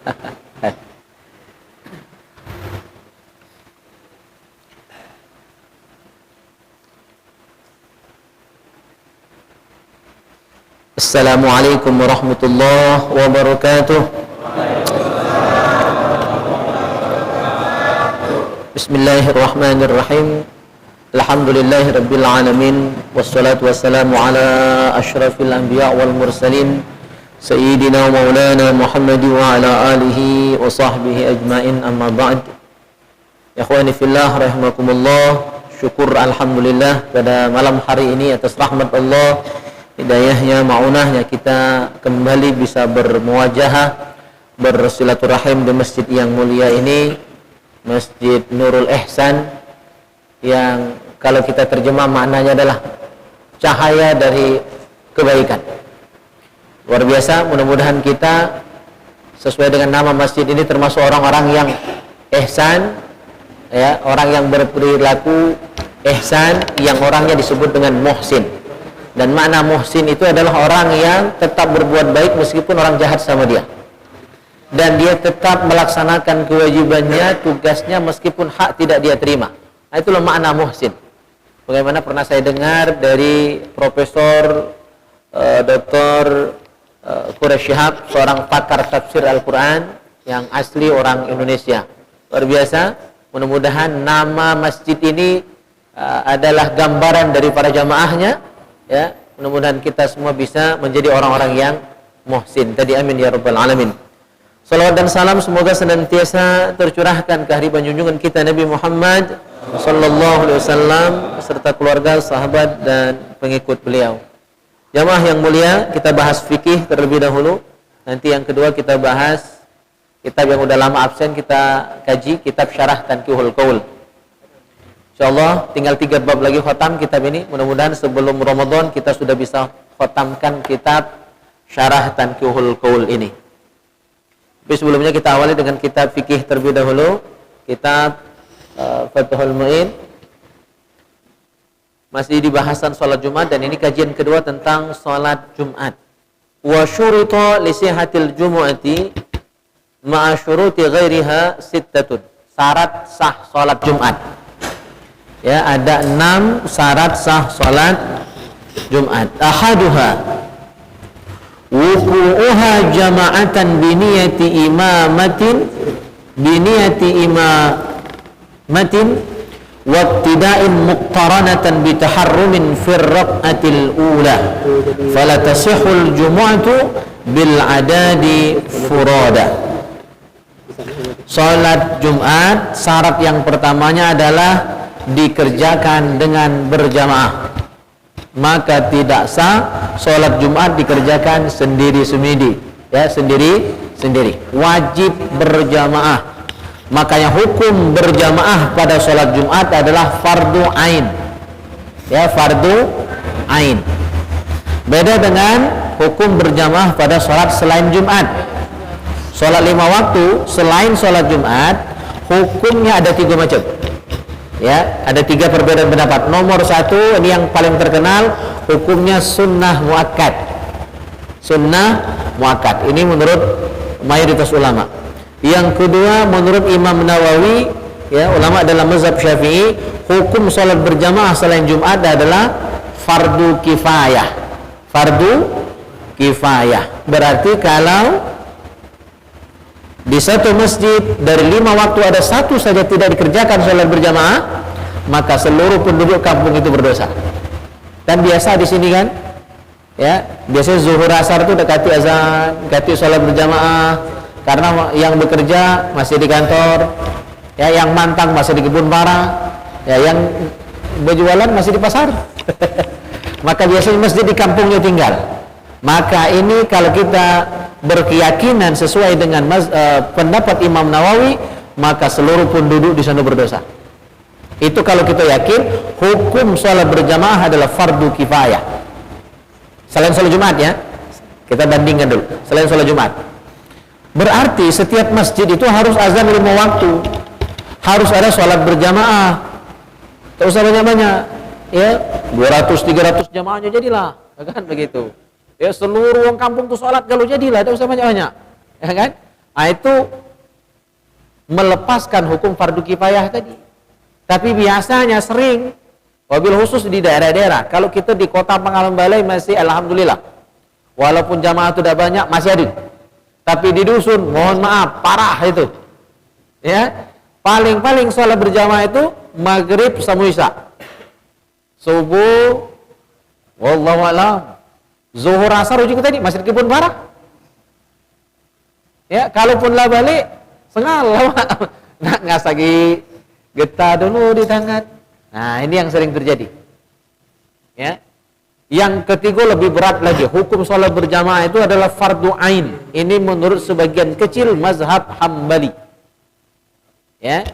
Assalamualaikum warahmatullahi wabarakatuh. Bismillahirrahmanirrahim. Alhamdulillahirabbil alamin wassalatu wassalamu ala asyrafil anbiya wal mursalin sayyidina wa maulana Muhammad wa ala alihi wa sahbihi ajmain, amma ba'd. Ikhwani fillah rahimakumullah. Syukur alhamdulillah pada malam hari ini atas rahmat Allah, hidayahnya, ma'unahnya, kita kembali bisa bermuwajahah, bersilaturahim di masjid yang mulia ini, Masjid Nurul Ihsan, yang kalau kita terjemah maknanya adalah cahaya dari kebaikan. Luar biasa, mudah-mudahan kita sesuai dengan nama masjid ini termasuk orang-orang yang ihsan, ya, orang yang berperilaku ihsan, yang orangnya disebut dengan muhsin. Dan makna muhsin itu adalah orang yang tetap berbuat baik meskipun orang jahat sama dia, dan dia tetap melaksanakan kewajibannya, tugasnya, meskipun hak tidak dia terima. Nah, itulah makna muhsin. Bagaimana pernah saya dengar dari Profesor Dr. Quraish Shihab, seorang pakar tafsir Al-Quran yang asli orang Indonesia. Luar biasa. Mudah-mudahan nama masjid ini adalah gambaran dari para jamaahnya, ya. Mudah-mudahan kita semua bisa menjadi orang-orang yang muhsin. Tadi amin ya rabbal alamin. Salawat dan salam semoga senantiasa tercurahkan ke hadirat junjungan kita Nabi Muhammad sallallahu alaihi wasallam serta keluarga, sahabat dan pengikut beliau. Jamaah yang mulia, kita bahas fikih terlebih dahulu. Nanti yang kedua kita bahas kitab yang udah lama absen, kita kaji kitab Syarah Tanqihul Qaul. Insyaallah tinggal 3 bab lagi khatam kitab ini. Mudah-mudahan sebelum Ramadan kita sudah bisa khatamkan kitab Syarah Tanqihul Qaul ini. Tapi sebelumnya kita awali dengan kitab fikih terlebih dahulu, kitab Fathul Mu'in. Masih di bahasan salat Jumat, dan ini kajian kedua tentang salat Jumat. Wa syurita li sihhatil jumu'ati ma'a syuruti ghairiha sittatun. Syarat sah salat Jumat. Ya, ada 6 syarat sah salat Jumat. Ahaduha wuqu'uha jama'atan biniyati imamatin wabtida'in muqtaranatan bitaharrumin firraqatil ula fala tasihul jumu'atu bil adadi furada. Salat Jumat syarat yang pertamanya adalah dikerjakan dengan berjamaah. Maka tidak sah salat Jumat dikerjakan sendiri-sendiri, ya, sendiri-sendiri. Wajib berjamaah. Makanya hukum berjamaah pada salat Jumat adalah fardu ain. Ya, fardu ain. Beda dengan hukum berjamaah pada salat selain Jumat. Salat 5 waktu selain salat Jumat hukumnya ada 3 macam. Ya, ada 3 perbedaan pendapat. Nomor 1, ini yang paling terkenal, hukumnya sunnah muakkad. Sunnah muakkad. Ini menurut mayoritas ulama. Yang kedua, menurut Imam Nawawi, ya, ulama dalam mazhab Syafi'i, hukum salat berjamaah selain Jumat adalah fardu kifayah. Fardu kifayah. Berarti kalau di satu masjid dari 5 waktu ada 1 saja tidak dikerjakan salat berjamaah, maka seluruh penduduk kampung itu berdosa. Dan biasa di sini kan, ya, biasanya zuhur asar itu dekati azan, dekati salat berjamaah, karena yang bekerja masih di kantor, ya, yang mantang masih di kebun bara, ya, yang berjualan masih di pasar. Maka biasanya masjid di kampungnya tinggal. Maka ini kalau kita berkeyakinan sesuai dengan pendapat Imam Nawawi, maka seluruh penduduk di sana berdosa. Itu kalau kita yakin hukum salat berjamaah adalah fardu kifayah. Selain salat Jumat, ya, kita bandingkan dulu. Selain salat Jumat, berarti setiap masjid itu harus azan 5 waktu, harus ada salat berjamaah. Tak usah banyak-banyak, ya, 200-300 jamaahnya jadilah, kan begitu. Ya, seluruh orang kampung tuh sholat kalau jadilah, tidak usah banyak-banyak, ya kan? Nah, itu melepaskan hukum fardu kifayah tadi. Tapi biasanya sering, wabil khusus di daerah-daerah, kalau kita di kota Pangkalan Balai masih alhamdulillah, walaupun jamaah sudah banyak masih ada. Tapi di dusun, mohon maaf, parah itu. Ya, paling-paling sholat berjamaah itu maghrib sama isya, subuh, wallahu a'lam, zuhur asar ujung tadi masih kebun parah. Ya, kalaupun lah balik sengal nggak sagi getah dulu di tangan. Nah, ini yang sering terjadi. Ya. Yang ketiga lebih berat lagi, hukum sholat berjamaah itu adalah fardu ain. Ini menurut sebagian kecil mazhab Hambali. Ya,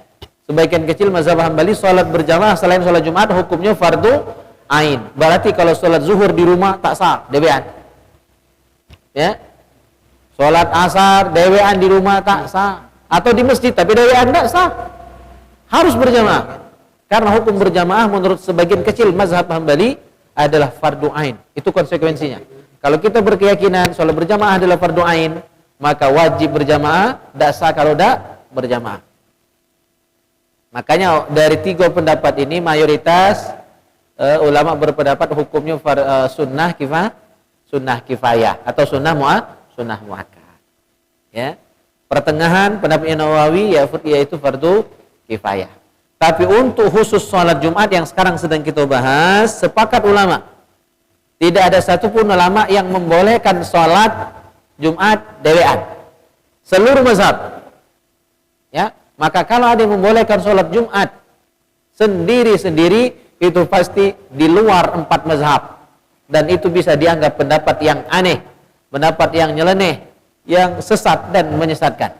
sebagian kecil mazhab Hambali sholat berjamaah selain sholat Jumat hukumnya fardu ain. Berarti kalau sholat zuhur di rumah tak sah, dewean. Ya, sholat asar dewean di rumah tak sah, atau di masjid tapi dewean tak sah, harus berjamaah. Karena hukum berjamaah menurut sebagian kecil mazhab Hambali adalah fardu ain. Itu konsekuensinya. Kalau kita berkeyakinan sholat berjamaah adalah fardu ain, maka wajib berjamaah, tidak sah kalau tidak berjamaah. Makanya dari tiga pendapat ini mayoritas ulama berpendapat hukumnya sunnah kifayah atau sunnah muakkad. Ya. Pertengahan pendapat Nawawi yaitu fardu kifayah. Tapi untuk khusus sholat Jumat yang sekarang sedang kita bahas, sepakat ulama, tidak ada satupun ulama yang membolehkan sholat Jumat dewean. Seluruh mazhab. Ya, maka kalau ada yang membolehkan sholat Jumat sendiri-sendiri, itu pasti di luar 4 mazhab. Dan itu bisa dianggap pendapat yang aneh, pendapat yang nyeleneh, yang sesat dan menyesatkan.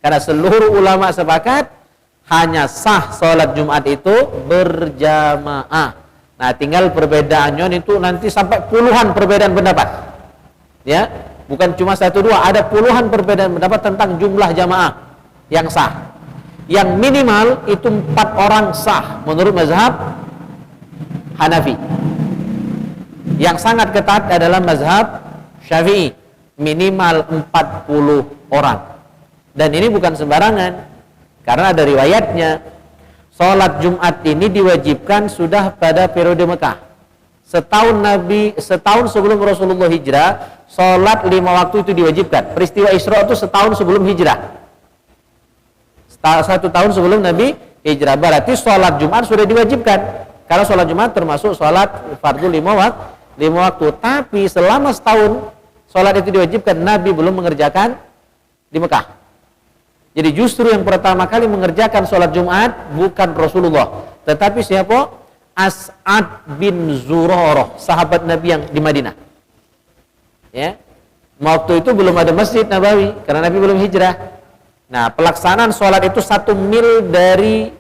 Karena seluruh ulama sepakat hanya sah sholat Jumat itu berjamaah. Nah, tinggal perbedaannya itu nanti sampai puluhan perbedaan pendapat. Ya, bukan cuma 1-2, ada puluhan perbedaan pendapat tentang jumlah jamaah yang sah. Yang minimal itu 4 orang sah menurut mazhab Hanafi. Yang sangat ketat adalah mazhab Syafi'i, minimal 40 orang. Dan ini bukan sembarangan. Karena ada riwayatnya, sholat Jumat ini diwajibkan sudah pada periode Mekah. Setahun sebelum Rasulullah hijrah, sholat 5 waktu itu diwajibkan. Peristiwa Isra itu setahun sebelum hijrah. 1 tahun sebelum Nabi hijrah. Berarti sholat Jumat sudah diwajibkan. Karena sholat Jumat termasuk sholat fardu 5 waktu. Tapi selama setahun sholat itu diwajibkan, Nabi belum mengerjakan di Mekah. Jadi justru yang pertama kali mengerjakan sholat Jumat bukan Rasulullah, tetapi siapa? As'ad bin Zurarah, sahabat Nabi yang di Madinah. Ya, waktu itu belum ada Masjid Nabawi karena Nabi belum hijrah. Nah, pelaksanaan sholat itu 1 mil dari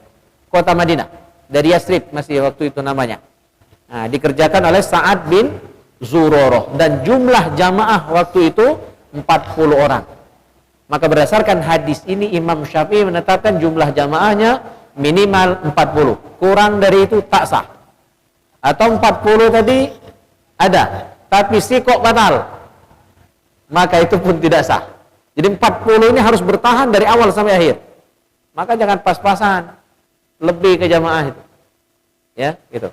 kota Madinah, dari Yasrib masih waktu itu namanya. Nah, dikerjakan oleh Sa'ad bin Zurarah dan jumlah jamaah waktu itu 40 orang. Maka berdasarkan hadis ini Imam Syafi'i menetapkan jumlah jamaahnya minimal 40. Kurang dari itu tak sah. Atau 40 tadi ada, tapi sikok batal, maka itu pun tidak sah. Jadi 40 ini harus bertahan dari awal sampai akhir. Maka jangan pas-pasan lebih ke jamaah itu. Ya, gitu.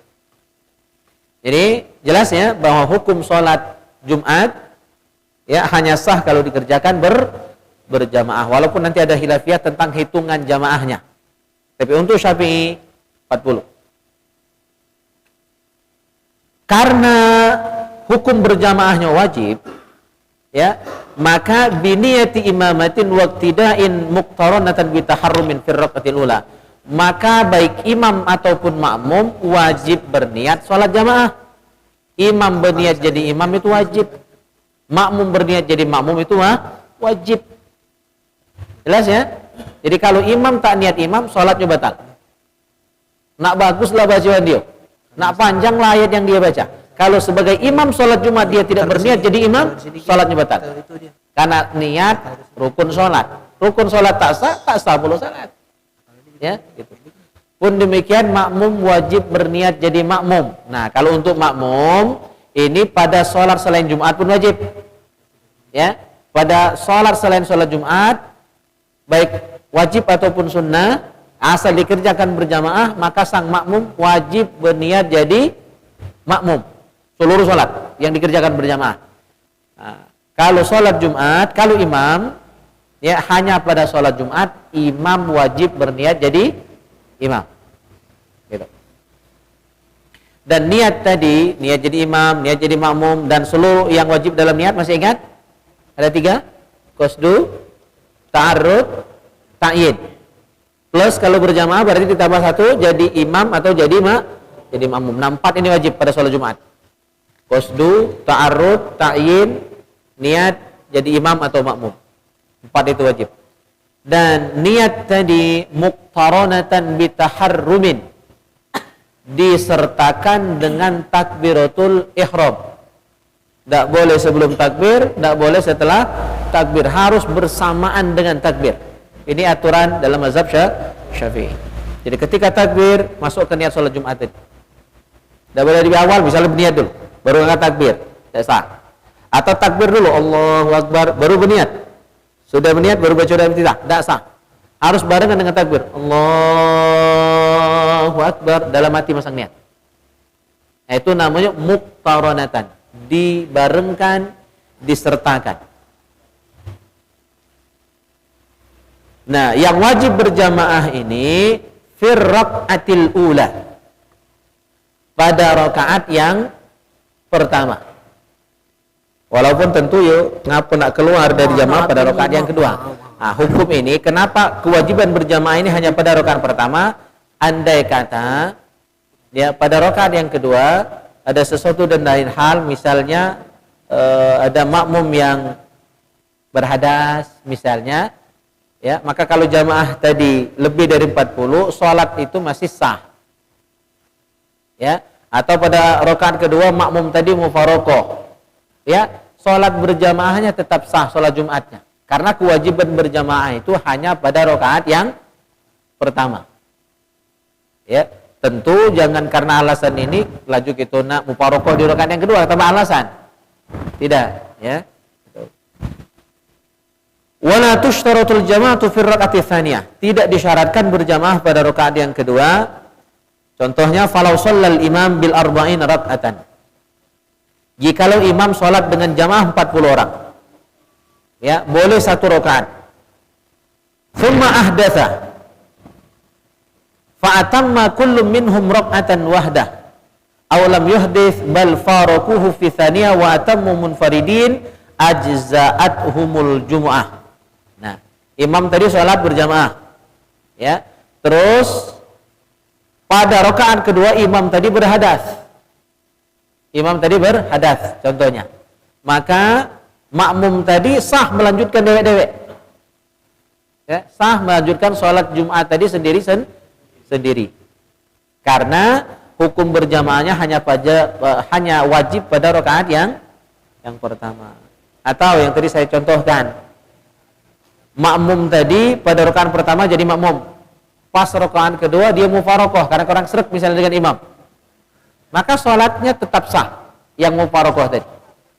Jadi jelas ya bahwa hukum sholat Jumat ya hanya sah kalau dikerjakan berjamaah, walaupun nanti ada khilafiyah tentang hitungan jamaahnya. Tapi untuk Syafi'i 40. Karena hukum berjamaahnya wajib, ya, maka biniyati imamatin waqtida'in muqtaranatan bi taharrumin fi raqatil ula. Maka baik imam ataupun makmum wajib berniat sholat jamaah. Imam berniat jadi imam itu wajib. Makmum berniat jadi makmum itu wajib. Jelas ya? Jadi kalau imam tak niat imam, sholatnya batal. Nak baguslah bacaan dia, nak panjanglah ayat yang dia baca. Kalau sebagai imam sholat Jumat dia tidak berniat jadi imam, sholatnya batal. Karena niat rukun sholat. Rukun sholat tak sah pula sholat. Ya, gitu. Pun demikian makmum wajib berniat jadi makmum. Nah, kalau untuk makmum ini pada sholat selain Jumat pun wajib. Ya, pada sholat selain sholat Jumat baik wajib ataupun sunnah, asal dikerjakan berjamaah, maka sang makmum wajib berniat jadi makmum seluruh sholat yang dikerjakan berjamaah. Nah, kalau sholat Jumat, kalau imam, ya hanya pada sholat Jumat, imam wajib berniat jadi imam. Gitu. Dan niat tadi, niat jadi imam, niat jadi makmum, dan seluruh yang wajib dalam niat, masih ingat? Ada 3, qasdu, ta'arrud, ta'yin. Plus kalau berjamaah berarti ditambah 1, jadi imam atau jadi makmum. Nah, 4 ini wajib pada sholat Jumat. Qasdu, ta'arrud, ta'yin, niat jadi imam atau makmum. 4 itu wajib. Dan niat tadi muqtaranatan bitaharrumin, disertakan dengan takbiratul ihram. Tidak boleh sebelum takbir, tidak boleh setelah takbir, harus bersamaan dengan takbir. Ini aturan dalam mazhab Syafi'i. Jadi ketika takbir, masuk ke niat sholat Jumat tadi. Tidak boleh di awal, misalnya berniat dulu, baru angkat takbir, tidak sah. Atau takbir dulu, Allahu Akbar, baru berniat. Sudah berniat, baru baca dalam tidak sah. Harus barengan dengan takbir, Allahu Akbar, dalam hati masang niat. Nah, itu namanya muqtaranatan, dibarengkan, disertakan. Nah, yang wajib berjamaah ini firraqatil ula, pada rakaat yang pertama. Walaupun tentu yuk ngapa nak keluar dari jamaah pada rakaat yang kedua. Nah, hukum ini kenapa kewajiban berjamaah ini hanya pada rakaat pertama? Andai kata ya pada rakaat yang kedua ada sesuatu dan lain hal, misalnya ada makmum yang berhadas misalnya, ya, maka kalau jamaah tadi lebih dari 40, sholat itu masih sah. Ya, atau pada rakaat kedua makmum tadi mufarokoh, ya, sholat berjamaahnya tetap sah, sholat Jumatnya, karena kewajiban berjamaah itu hanya pada rakaat yang pertama. Ya, tentu jangan karena alasan ini laju kita nak mufarokoh di rakaat yang kedua tanpa alasan, tidak, ya. Wala tushtaratul jama'atu fi raq'ati tsaniyah, tidak disyaratkan berjamaah pada rakaat yang kedua. Contohnya falau shallal imam bil arba'in rak'atan, jikalau imam sholat dengan jamaah 40 orang, ya, boleh 1 rakaat. Thumma ahdatsa fa atamma kullu minhum rak'atan wahdah aw lam yuhdits bal faraquhu fi tsaniyah wa atammu munfaridin ajza'athumul jumu'ah. Nah, imam tadi sholat berjamaah, ya, terus pada rakaat kedua imam tadi berhadas. Imam tadi berhadas contohnya. Maka makmum tadi sah melanjutkan dewek-dewek. Ya, sah melanjutkan sholat Jumat tadi sendiri. Karena hukum berjamaahnya hanya wajib pada rakaat yang pertama. Atau yang tadi saya contohkan, makmum tadi pada rakaat pertama jadi makmum, pas rakaat kedua dia mufarokoh karena kurang sreg misalnya dengan imam, maka sholatnya tetap sah yang mufarokoh tadi,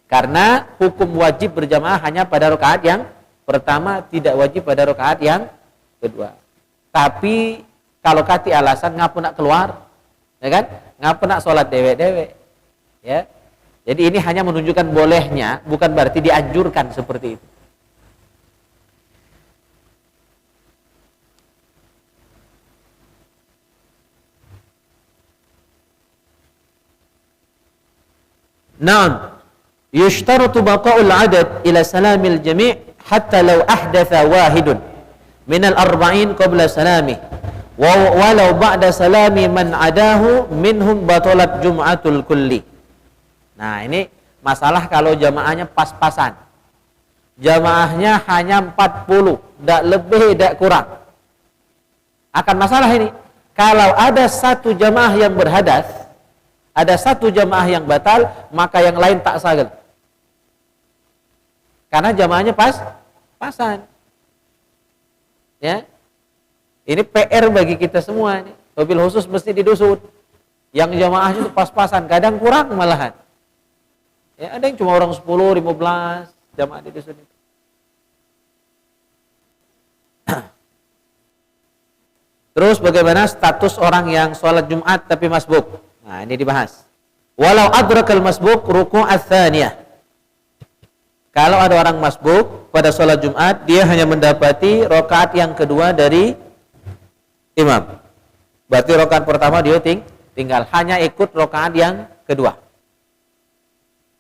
karena hukum wajib berjamaah hanya pada rakaat yang pertama, tidak wajib pada rakaat yang kedua. Tapi kalau kati alasan ngapa nak keluar, ya kan, ngapa nak sholat dewek-dewek, ya, jadi ini hanya menunjukkan bolehnya, bukan berarti dianjurkan seperti itu. Naam, yushtaratu baqa'ul adad ila salamil jami' hatta law ahdatha wahidun minal arba'in qabla salami walau ba'da salami man adahu minhum batalat jum'atul kulli. Nah, ini masalah kalau jamaahnya pas-pasan, jamaahnya hanya 40, tidak lebih tidak kurang, akan masalah ini. Kalau ada satu jamaah yang berhadas, ada satu jamaah yang batal, maka yang lain tak sah. Karena jamaahnya pasan. Ya. Ini PR bagi kita semua ini. Mobil khusus mesti didusun. Yang jamaahnya itu pas-pasan, kadang kurang malahan. Ya, ada yang cuma orang 10, 15 jamaah didusun itu. Terus bagaimana status orang yang sholat Jumat tapi masbuk? Nah, ini dibahas. Walau adrakal masbuk ruku'ats tsaniyah. Kalau ada orang masbuk pada sholat Jumat, dia hanya mendapati rakaat yang kedua dari imam. Berarti rakaat pertama dia tinggal, hanya ikut rakaat yang kedua.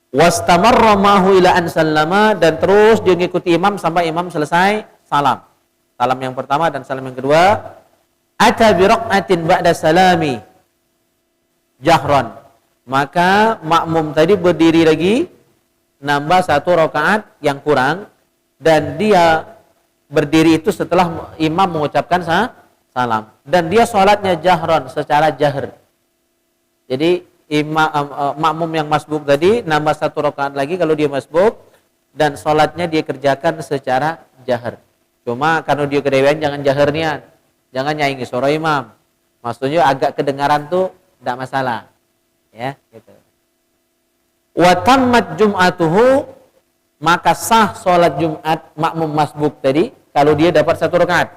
Wastamarra ma'hu ila an sallama, dan terus dia mengikuti imam sampai imam selesai salam. Salam yang pertama dan salam yang kedua. Ata bi raq'atin ba'da salami jahran. Maka makmum tadi berdiri lagi, nambah satu rakaat yang kurang, dan dia berdiri itu setelah imam mengucapkan salam, dan dia sholatnya jahran, secara jahar. Jadi makmum yang masbuk tadi nambah satu rakaat lagi kalau dia masbuk, dan sholatnya dia kerjakan secara jahar. Cuma kalau dia kedewean jangan jaharnya, jangan nyaingi suara imam. Maksudnya agak kedengaran tuh tidak masalah, ya gitu. Wa tammat jum'atuhu, maka sah sholat Jumat makmum masbuk tadi kalau dia dapat satu rakaat.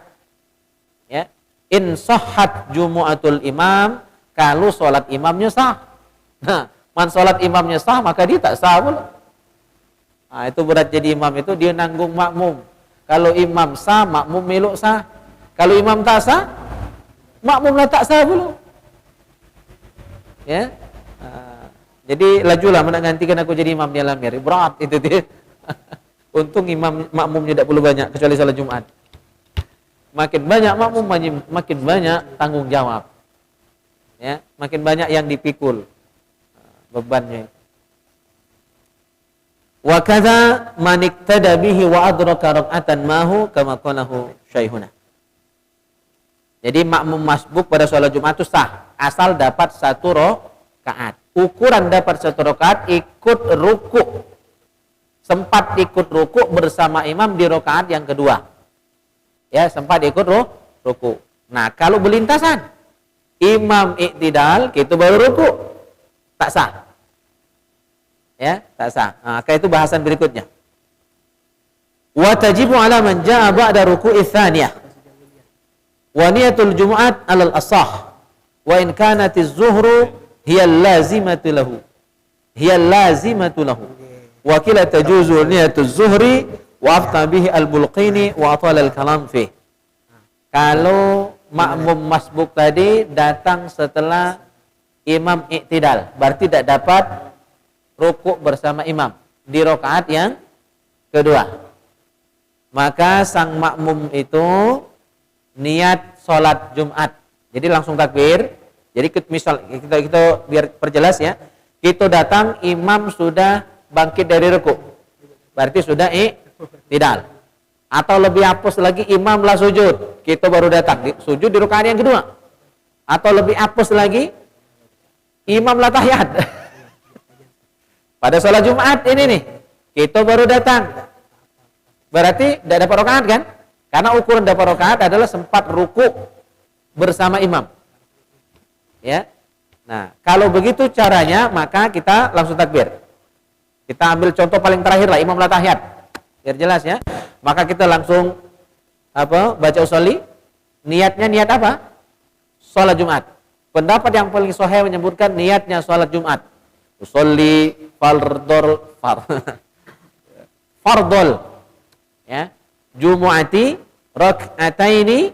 Ya, in sahhat jumu'atul imam, kalau sholat imamnya sah. Nah, man sholat imamnya sah maka dia tak sah pula. Nah, itu berat jadi imam itu, dia nanggung makmum. Kalau imam sah, makmum meluk sah. Kalau imam tak sah, makmumlah tak sah pula. Ya. Jadi lajulah mana gantikan aku jadi imam di alam hari. Berat itu dia. Untung imam makmumnya tidak perlu banyak kecuali salat Jumat. Makin banyak makmum makin banyak tanggung jawab. Ya, makin banyak yang dipikul bebannya. Wa kadza man iktada bihi wa adraka rak'atan mahu kama qalahu syaikhuna. Jadi makmum masbuk pada salat Jumat itu sah asal dapat satu rakaat. Ukuran dapat satu rakaat ikut ruku, sempat ikut ruku bersama imam di rakaat yang kedua. Ya, sempat ikut ruku. Nah, kalau berlintasan imam iktidal, itu baru ruku, tak sah. Ya, tak sah. Nah, kayak itu bahasan berikutnya. Wa tajibu ala man jaa ba'da ruku'i tsaniyah. Wa niyatul jumu'at 'alal ashah. Wa in kanatiz zuhru hiya lazimatu lahu. Hiya lazimatu lahu. Wa kila tajuzu niyatuz zuhri wa afta bihi al-Bulqini wa atala al-kalam fi. Kalau makmum masbuk tadi datang setelah imam iktidal, berarti tidak dapat rukuk bersama imam di rakaat yang kedua. Maka sang makmum itu niat sholat Jumat. Jadi langsung takbir. Jadi misal kita biar perjelas ya, kita datang imam sudah bangkit dari rukuk, berarti sudah iktidal. Atau lebih apus lagi imamlah sujud, kita baru datang sujud di rakaat yang kedua. Atau lebih apus lagi imamlah tahiyat. Pada sholat Jumat ini nih, kita baru datang, berarti tidak dapat rakaat kan? Karena ukuran dapat rakaat adalah sempat rukuk bersama imam. Ya. Nah, kalau begitu caranya, maka kita langsung takbir. Kita ambil contoh paling terakhir lah, imam tahiyat. Biar jelas ya. Maka kita langsung baca usolli. Niatnya niat apa? Salat Jumat. Pendapat yang paling sahih menyebutkan niatnya salat Jumat. Usolli fardol ya. Jumu'ati rak'ataini,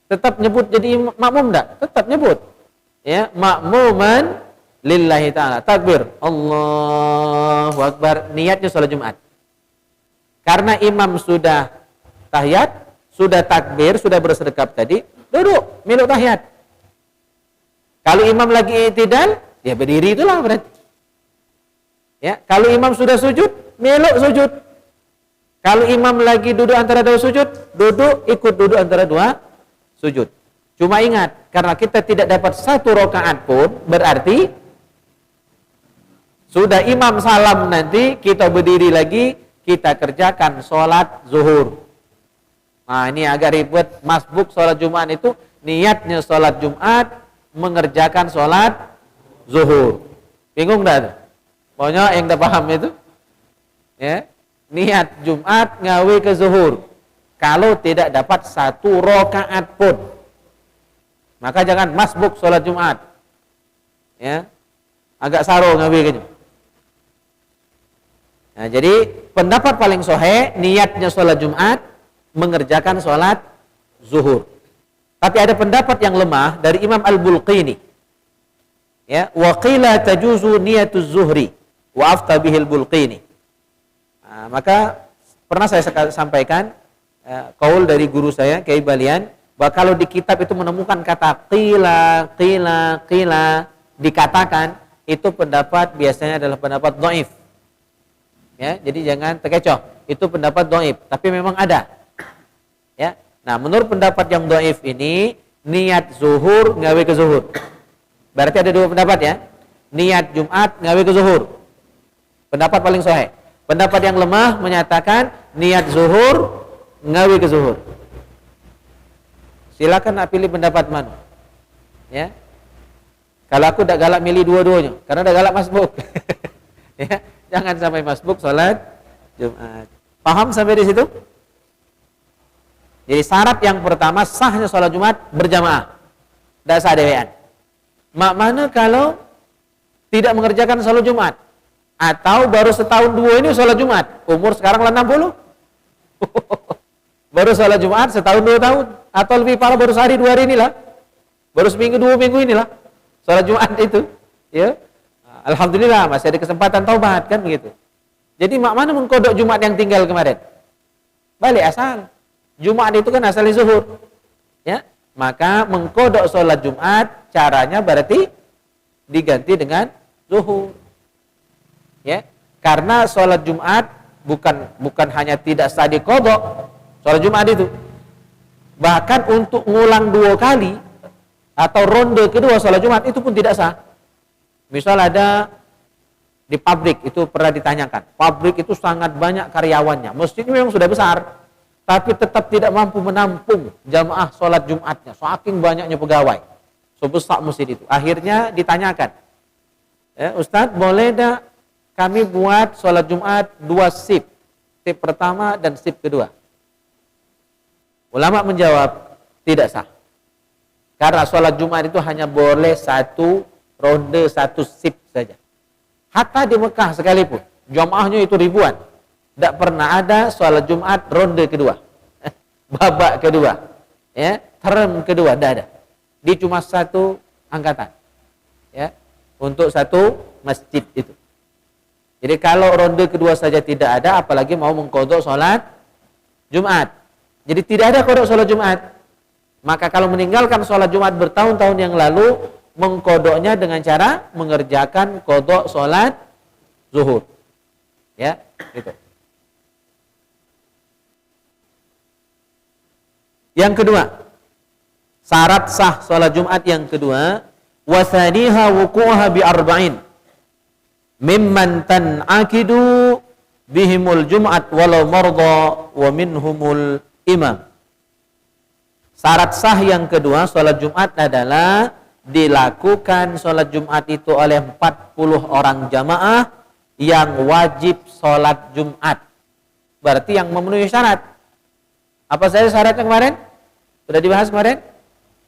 tetap nyebut jadi makmum enggak? Tetap nyebut. Ya, makmuman lillahi ta'ala. Takbir, Allahu Akbar, niatnya sholat Jumat. Karena imam sudah tahiyat, sudah takbir, sudah bersedekap tadi, duduk, miluk tahiyat. Kalau imam lagi i'tidal, ya berdiri itulah berarti. Ya, kalau imam sudah sujud, miluk sujud. Kalau imam lagi duduk antara dua sujud, duduk, ikut duduk antara dua sujud. Cuma ingat, karena kita tidak dapat satu rakaat pun, berarti sudah imam salam nanti kita berdiri lagi, kita kerjakan sholat zuhur. Nah, ini agak ribet. Masbuk sholat Jumat itu niatnya sholat Jumat, mengerjakan sholat zuhur. Bingung dah? Pokoknya yang dah paham itu, ya, niat Jumat ngawi ke zuhur. Kalau tidak dapat satu rakaat pun, Maka jangan masbuk sholat Jumat. Ya. Agak saro ngawi gitu. Nah, jadi pendapat paling sahih niatnya sholat Jumat mengerjakan sholat zuhur. Tapi ada pendapat yang lemah dari Imam Al-Bulqini. Ya, wa qila tajuzu niyatuz zuhri wa afta bihil Bulqini. Nah, maka pernah saya sampaikan qaul dari guru saya Kiai Balian bahwa kalau di kitab itu menemukan kata qila dikatakan, itu pendapat biasanya adalah pendapat dhaif. Ya, jadi jangan terkecoh. Itu pendapat dhaif, tapi memang ada. Ya. Nah, menurut pendapat yang dhaif ini, niat zuhur ngawe ke zuhur. Berarti ada dua pendapat ya. Niat Jumat ngawe ke zuhur. Pendapat paling sahih. Pendapat yang lemah menyatakan niat zuhur ngawe ke zuhur. Silakan nak pilih pendapat mana. Ya. Kalau aku tidak galak milih dua-duanya, karena tidak galak masbuk. Ya, jangan sampai masbuk sholat Jumat. Paham sampai di situ? Jadi syarat yang pertama sahnya sholat Jumat berjamaah, tidak sah dewean. Mana kalau tidak mengerjakan sholat Jumat, atau baru setahun dua ini sholat Jumat, umur sekarang lah 60, baru sholat Jumat setahun 2 tahun, atau lebih parah baru sehari 2 hari inilah, baru seminggu 2 minggu inilah sholat Jumat itu, ya. Alhamdulillah masih ada kesempatan taubat kan begitu. Jadi mana mengkodok Jumat yang tinggal kemarin? Balik asal. Jumat itu kan asalnya zuhur. Ya. Maka mengkodok sholat Jumat caranya berarti diganti dengan zuhur. Ya. Karena sholat Jumat bukan hanya tidak sah dikodok sholat Jumat itu. Bahkan untuk ngulang 2 kali atau ronde kedua sholat Jumat itu pun tidak sah. Misal ada di pabrik, itu pernah ditanyakan, pabrik itu sangat banyak karyawannya, masjidnya memang sudah besar, tapi tetap tidak mampu menampung jamaah sholat Jumatnya, saking banyaknya pegawai, sebesar masjid itu. Akhirnya ditanyakan, ya, Ustadz boleh tidak kami buat sholat Jumat 2 shift, shift pertama dan shift kedua? Ulama menjawab, tidak sah. Karena sholat Jumat itu hanya boleh 1 ronde 1 shift saja. Hatta di Mekah sekalipun, jamaahnya itu ribuan, tidak pernah ada sholat Jumat ronde kedua, babak kedua, ya, term kedua, tidak ada. Di cuma 1 angkatan, ya, untuk 1 masjid itu. Jadi kalau ronde kedua saja tidak ada, apalagi mau mengkodok sholat Jumat. Jadi tidak ada kodok sholat Jumat. Maka kalau meninggalkan sholat Jumat bertahun-tahun yang lalu, mengkodoknya dengan cara mengerjakan kodok sholat zuhur. Ya, gitu. Yang kedua, syarat sah sholat Jumat yang kedua, wasaniha wuku'ha bi arba'in mimman tan'akidu bihimul Jum'at walau marda wa minhumul imam. Syarat sah yang kedua sholat Jumat adalah dilakukan sholat Jumat itu oleh 40 orang jamaah yang wajib sholat Jumat. Berarti yang memenuhi syarat. Apa saja syaratnya kemarin? Sudah dibahas kemarin?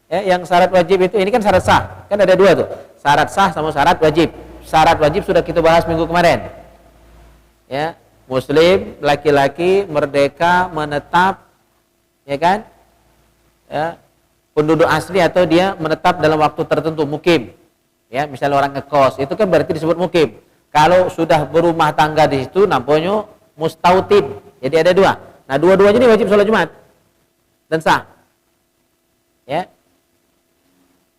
Ya, yang syarat wajib itu, ini kan syarat sah. Kan ada 2 tuh. Syarat sah sama syarat wajib. Syarat wajib sudah kita bahas minggu kemarin. Ya, muslim, laki-laki, merdeka, menetap, ya kan? Ya, penduduk asli atau dia menetap dalam waktu tertentu, mukim. Ya, misalnya orang ngekos, itu kan berarti disebut mukim. Kalau sudah berumah tangga di situ namanya mustautin. Jadi ada 2. Nah, dua-duanya ini wajib sholat Jumat dan sah. Ya.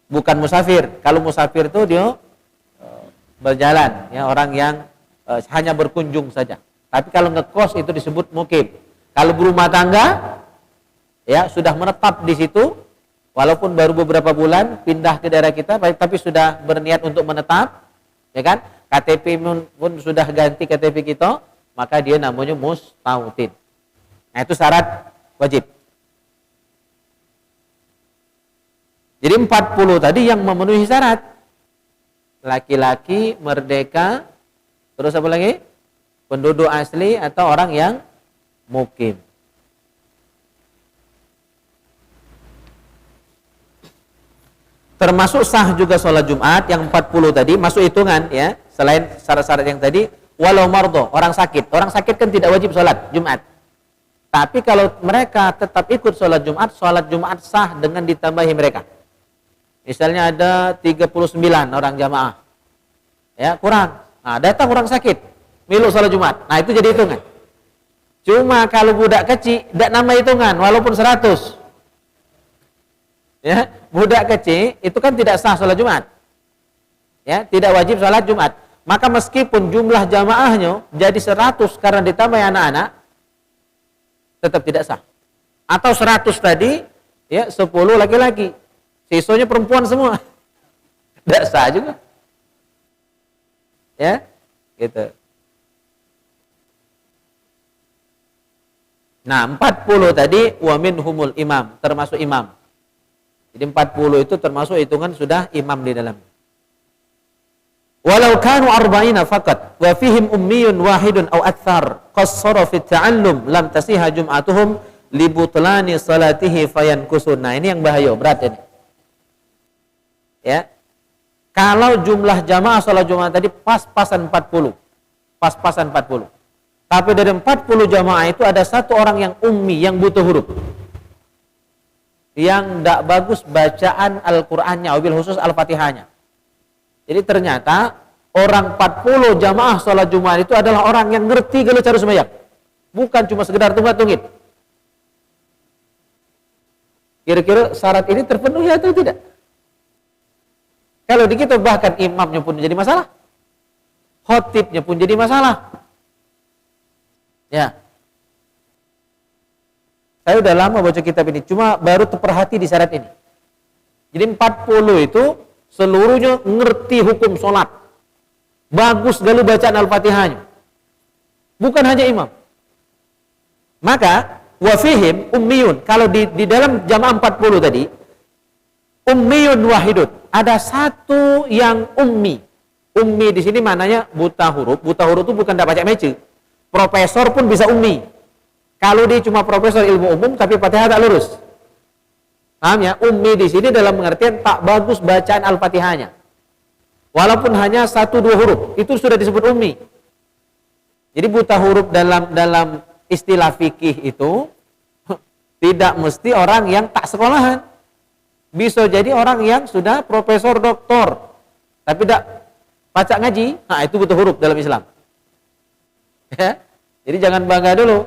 Bukan musafir. Kalau musafir itu dia berjalan, ya, orang yang hanya berkunjung saja. Tapi kalau ngekos itu disebut mukim. Kalau berumah tangga, ya, sudah menetap di situ, walaupun baru beberapa bulan pindah ke daerah kita, tapi sudah berniat untuk menetap, ya kan? KTP pun sudah ganti KTP kita, maka dia namanya mustautin. Nah, itu syarat wajib. Jadi 40 tadi yang memenuhi syarat. Laki-laki, merdeka, terus apa lagi? Penduduk asli atau orang yang mukim. termasuk sah juga sholat Jumat yang 40 tadi, masuk hitungan ya, selain syarat-syarat yang tadi, walau mardo, orang sakit kan tidak wajib sholat Jumat. Tapi kalau mereka tetap ikut sholat Jumat sah dengan ditambahi mereka. Misalnya ada 39 orang jamaah, ya kurang, nah datang orang sakit, milu sholat Jumat, nah itu jadi hitungan. Cuma kalau budak kecil, tidak nama hitungan, walaupun 100. Ya, budak kecil itu kan tidak sah sholat Jumat. Ya, tidak wajib sholat Jumat. Maka meskipun jumlah jamaahnya jadi 100 karena ditambah anak-anak, tetap tidak sah. Atau 100 tadi, ya 10 laki-laki, sisanya perempuan semua, tidak sah juga. Ya, gitu. Nah, 40 tadi wa minhumul imam, termasuk imam. Jadi 40 itu termasuk hitungan sudah imam di dalam. Walau kanu arba'ina faqat wa fihim ummiyun wahidun aw aktsar qassara fi ta'allum lam tasiha jum'atuhum li butlani salatihi fayankusun. Nah, ini yang bahaya, berat ini. Ya. Kalau jumlah jamaah salat Jumat tadi pas-pasan 40. Pas-pasan 40. Tapi dari 40 jamaah itu ada satu orang yang ummi, yang buta huruf, yang tidak bagus bacaan Al-Qur'annya, wabil khusus Al-Fatihahnya. Jadi ternyata orang 40 jamaah sholat Jumat itu adalah orang yang ngerti kalau cara sembahyang, bukan cuma sekedar tunggat-tunggit. Kira-kira syarat ini terpenuhi atau tidak? Kalau di kita bahkan imamnya pun jadi masalah, khotibnya pun jadi masalah. Ya, saya udah lama baca kitab ini, cuma baru terperhati di syarat ini. Jadi 40 itu seluruhnya ngerti hukum sholat, bagus galu bacaan Al-Fatihahnya, bukan hanya imam. Maka wafihim ummiyun, kalau di dalam jamaah 40 tadi, ummiyun wahidun, ada satu yang ummi. Ummi di sini maknanya buta huruf. Buta huruf itu bukan tidak baca mece. Profesor pun bisa ummi. Kalau dia cuma profesor ilmu umum tapi Fatihah tak lurus. Paham ya? Ummi di sini dalam pengertian tak bagus bacaan Al-Fatihahnya. Walaupun hanya 1-2 huruf, itu sudah disebut ummi. Jadi buta huruf dalam istilah fikih itu tidak mesti orang yang tak sekolahan. Bisa jadi orang yang sudah profesor doktor tapi tidak baca ngaji. Nah, itu buta huruf dalam Islam. Ya, jadi jangan bangga dulu,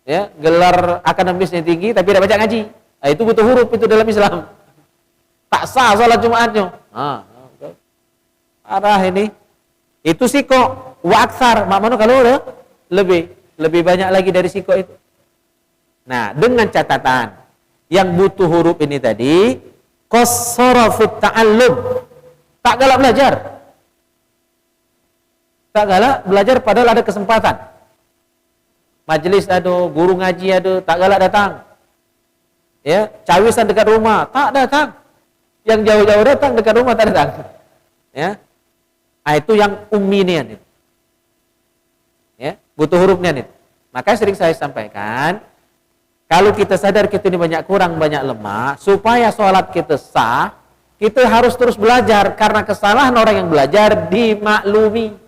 ya gelar akademisnya tinggi tapi tidak baca ngaji. Nah, itu butuh huruf itu dalam Islam. Tak sah sholat Jumatnya. Arah ini. Itu siko wa aktsar. Maknanya kalau udah lebih banyak lagi dari siko itu. Nah, dengan catatan yang butuh huruf ini tadi qassara fit ta'allum. Tak galak belajar. Tak galak belajar padahal ada kesempatan. Majelis ada, guru ngaji ada, tak galak datang. Ya, cawisan dekat rumah, tak datang. Yang jauh-jauh datang, dekat rumah tak datang. Ya. Nah, itu yang ummi nih. Ya, butuh hurufnya nih. Makanya sering saya sampaikan, kalau kita sadar kita ini banyak kurang, banyak lemah, supaya sholat kita sah, kita harus terus belajar, karena kesalahan orang yang belajar dimaklumi.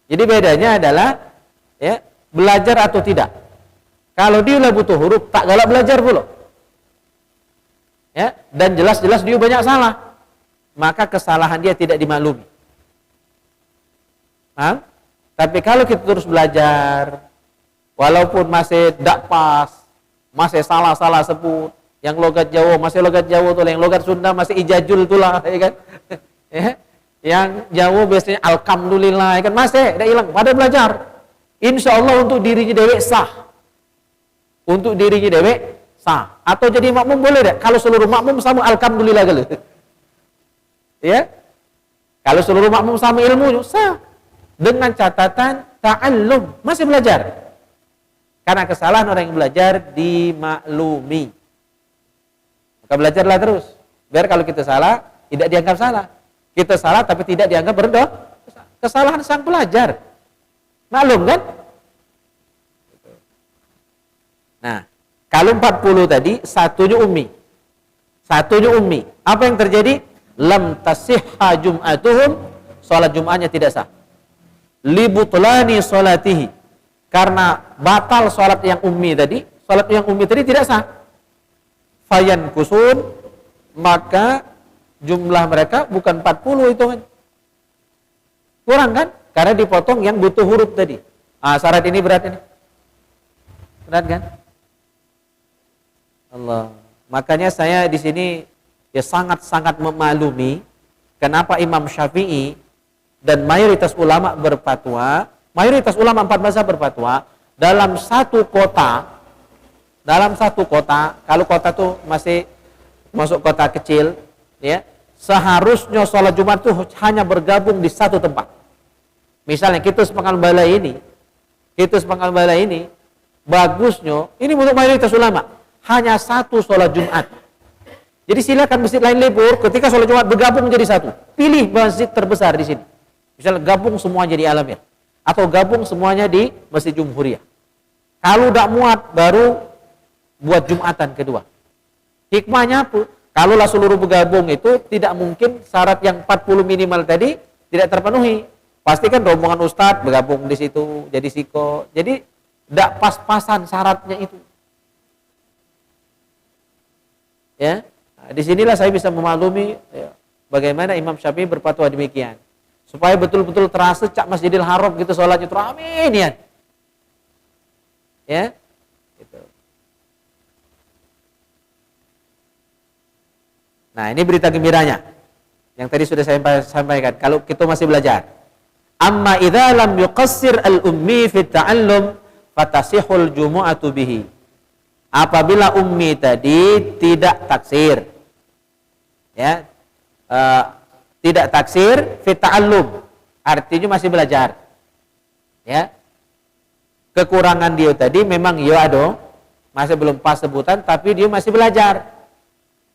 Jadi bedanya adalah ya, belajar atau tidak. Kalau dia butuh huruf, tak galak belajar pula. Ya, dan jelas-jelas dia banyak salah, maka kesalahan dia tidak dimaklumi. Paham? Tapi kalau kita terus belajar, walaupun masih tidak pas, masih salah-salah sebut, yang logat Jawa masih logat Jawa tuh, yang logat Sunda masih ijajul tulah, ya kan? Ya. Yang Jawa biasanya alhamdulillah, kan masih tidak hilang pada belajar. Insya Allah untuk dirinya dewek sah. Untuk dirinya dewek sah. Atau jadi makmum boleh deh. Kalau seluruh makmum sama alhamdulillah gitu. Ya. Kalau seluruh makmum sama ilmunya sah. Dengan catatan ta'allum, masih belajar. Karena kesalahan orang yang belajar dimaklumi. Maka belajarlah terus. Biar kalau kita salah tidak dianggap salah. Kita salah tapi tidak dianggap berdosa. Kesalahan sang pelajar. Maklum kan? Nah, kalau 40 tadi, satunya ummi. Satunya ummi. Apa yang terjadi? Lam tasihha jum'atuhum, salat Jumatnya tidak sah. Libutlani salatihi, karena batal salat yang ummi tadi, salat yang ummi tadi tidak sah. Fayan kusun, maka jumlah mereka bukan 40 hitungan. Kurang kan? Karena dipotong yang butuh huruf tadi. Syarat ini berat ini. Berat kan? Allah. Makanya saya di sini ya sangat-sangat memaklumi kenapa Imam Syafi'i dan mayoritas ulama berfatwa, mayoritas ulama 4 mazhab berfatwa dalam satu kota, kalau kota tuh masih masuk kota kecil, ya, seharusnya sholat Jumat tuh hanya bergabung di satu tempat. Misalnya Kitus Pekanbaru ini, bagusnya ini untuk mayoritas ulama hanya satu sholat Jumat. Jadi silakan masjid lain libur, ketika sholat Jumat bergabung menjadi satu. Pilih masjid terbesar di sini. Misalnya gabung semua jadi Alamir, atau gabung semuanya di Masjid Jumhuriyah. Kalau tidak muat, baru buat Jumatan kedua. Hikmahnya apa? Kalaulah seluruh bergabung itu tidak mungkin syarat yang 40 minimal tadi tidak terpenuhi. Pastikan rombongan ustadz bergabung di situ jadi siko. Jadi tidak pas-pasan syaratnya itu. Ya, nah, disinilah saya bisa memaklumi ya, bagaimana Imam Syafi'i berfatwa demikian, supaya betul-betul terasa cak Masjidil Haram gitu sholatnya itu amin ya, gitu. Nah ini berita gembiranya yang tadi sudah saya sampaikan. Kalau kita masih belajar, amma idza lam yuqassir al-ummi fi ta'allum fatasihul jumu'atu bihi. Apabila ummi tadi tidak taksir, ya, tidak taksir fi ta'allum, artinya masih belajar, ya. Kekurangan dia tadi memang ya ada, masih belum pas sebutan, tapi dia masih belajar.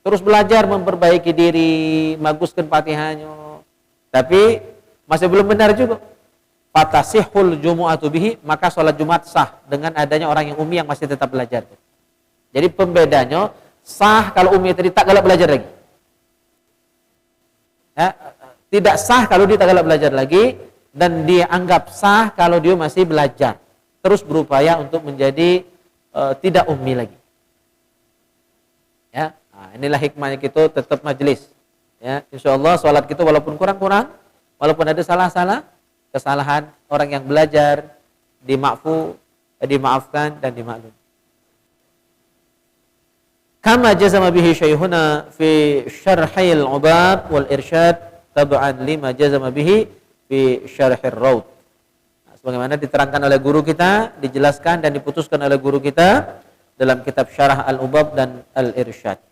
Terus belajar memperbaiki diri, baguskan Fatihahnya. Tapi masih belum benar juga. Fatasihul jumu'atu bihi, maka sholat Jumat sah dengan adanya orang yang ummi yang masih tetap belajar. Jadi pembedanya sah kalau ummi tadi tak galak belajar lagi. Ya, tidak sah kalau dia tak galak belajar lagi, dan dia anggap sah kalau dia masih belajar. Terus berupaya untuk menjadi tidak ummi lagi. Ya, nah, inilah hikmahnya kita tetap majelis. Ya, insyaallah salat kita walaupun kurang-kurang, walaupun ada salah-salah, kesalahan orang yang belajar dimaafkan dan dimaklumi. Kama jazama bihi syaikhuna fi syarhil ubab wal irsyad tab'an lima jazama bihi fi syarhir raud. Nah, sebagaimana diterangkan oleh guru kita, dijelaskan dan diputuskan oleh guru kita dalam kitab Syarah Al-Ubab dan Al-Irsyad.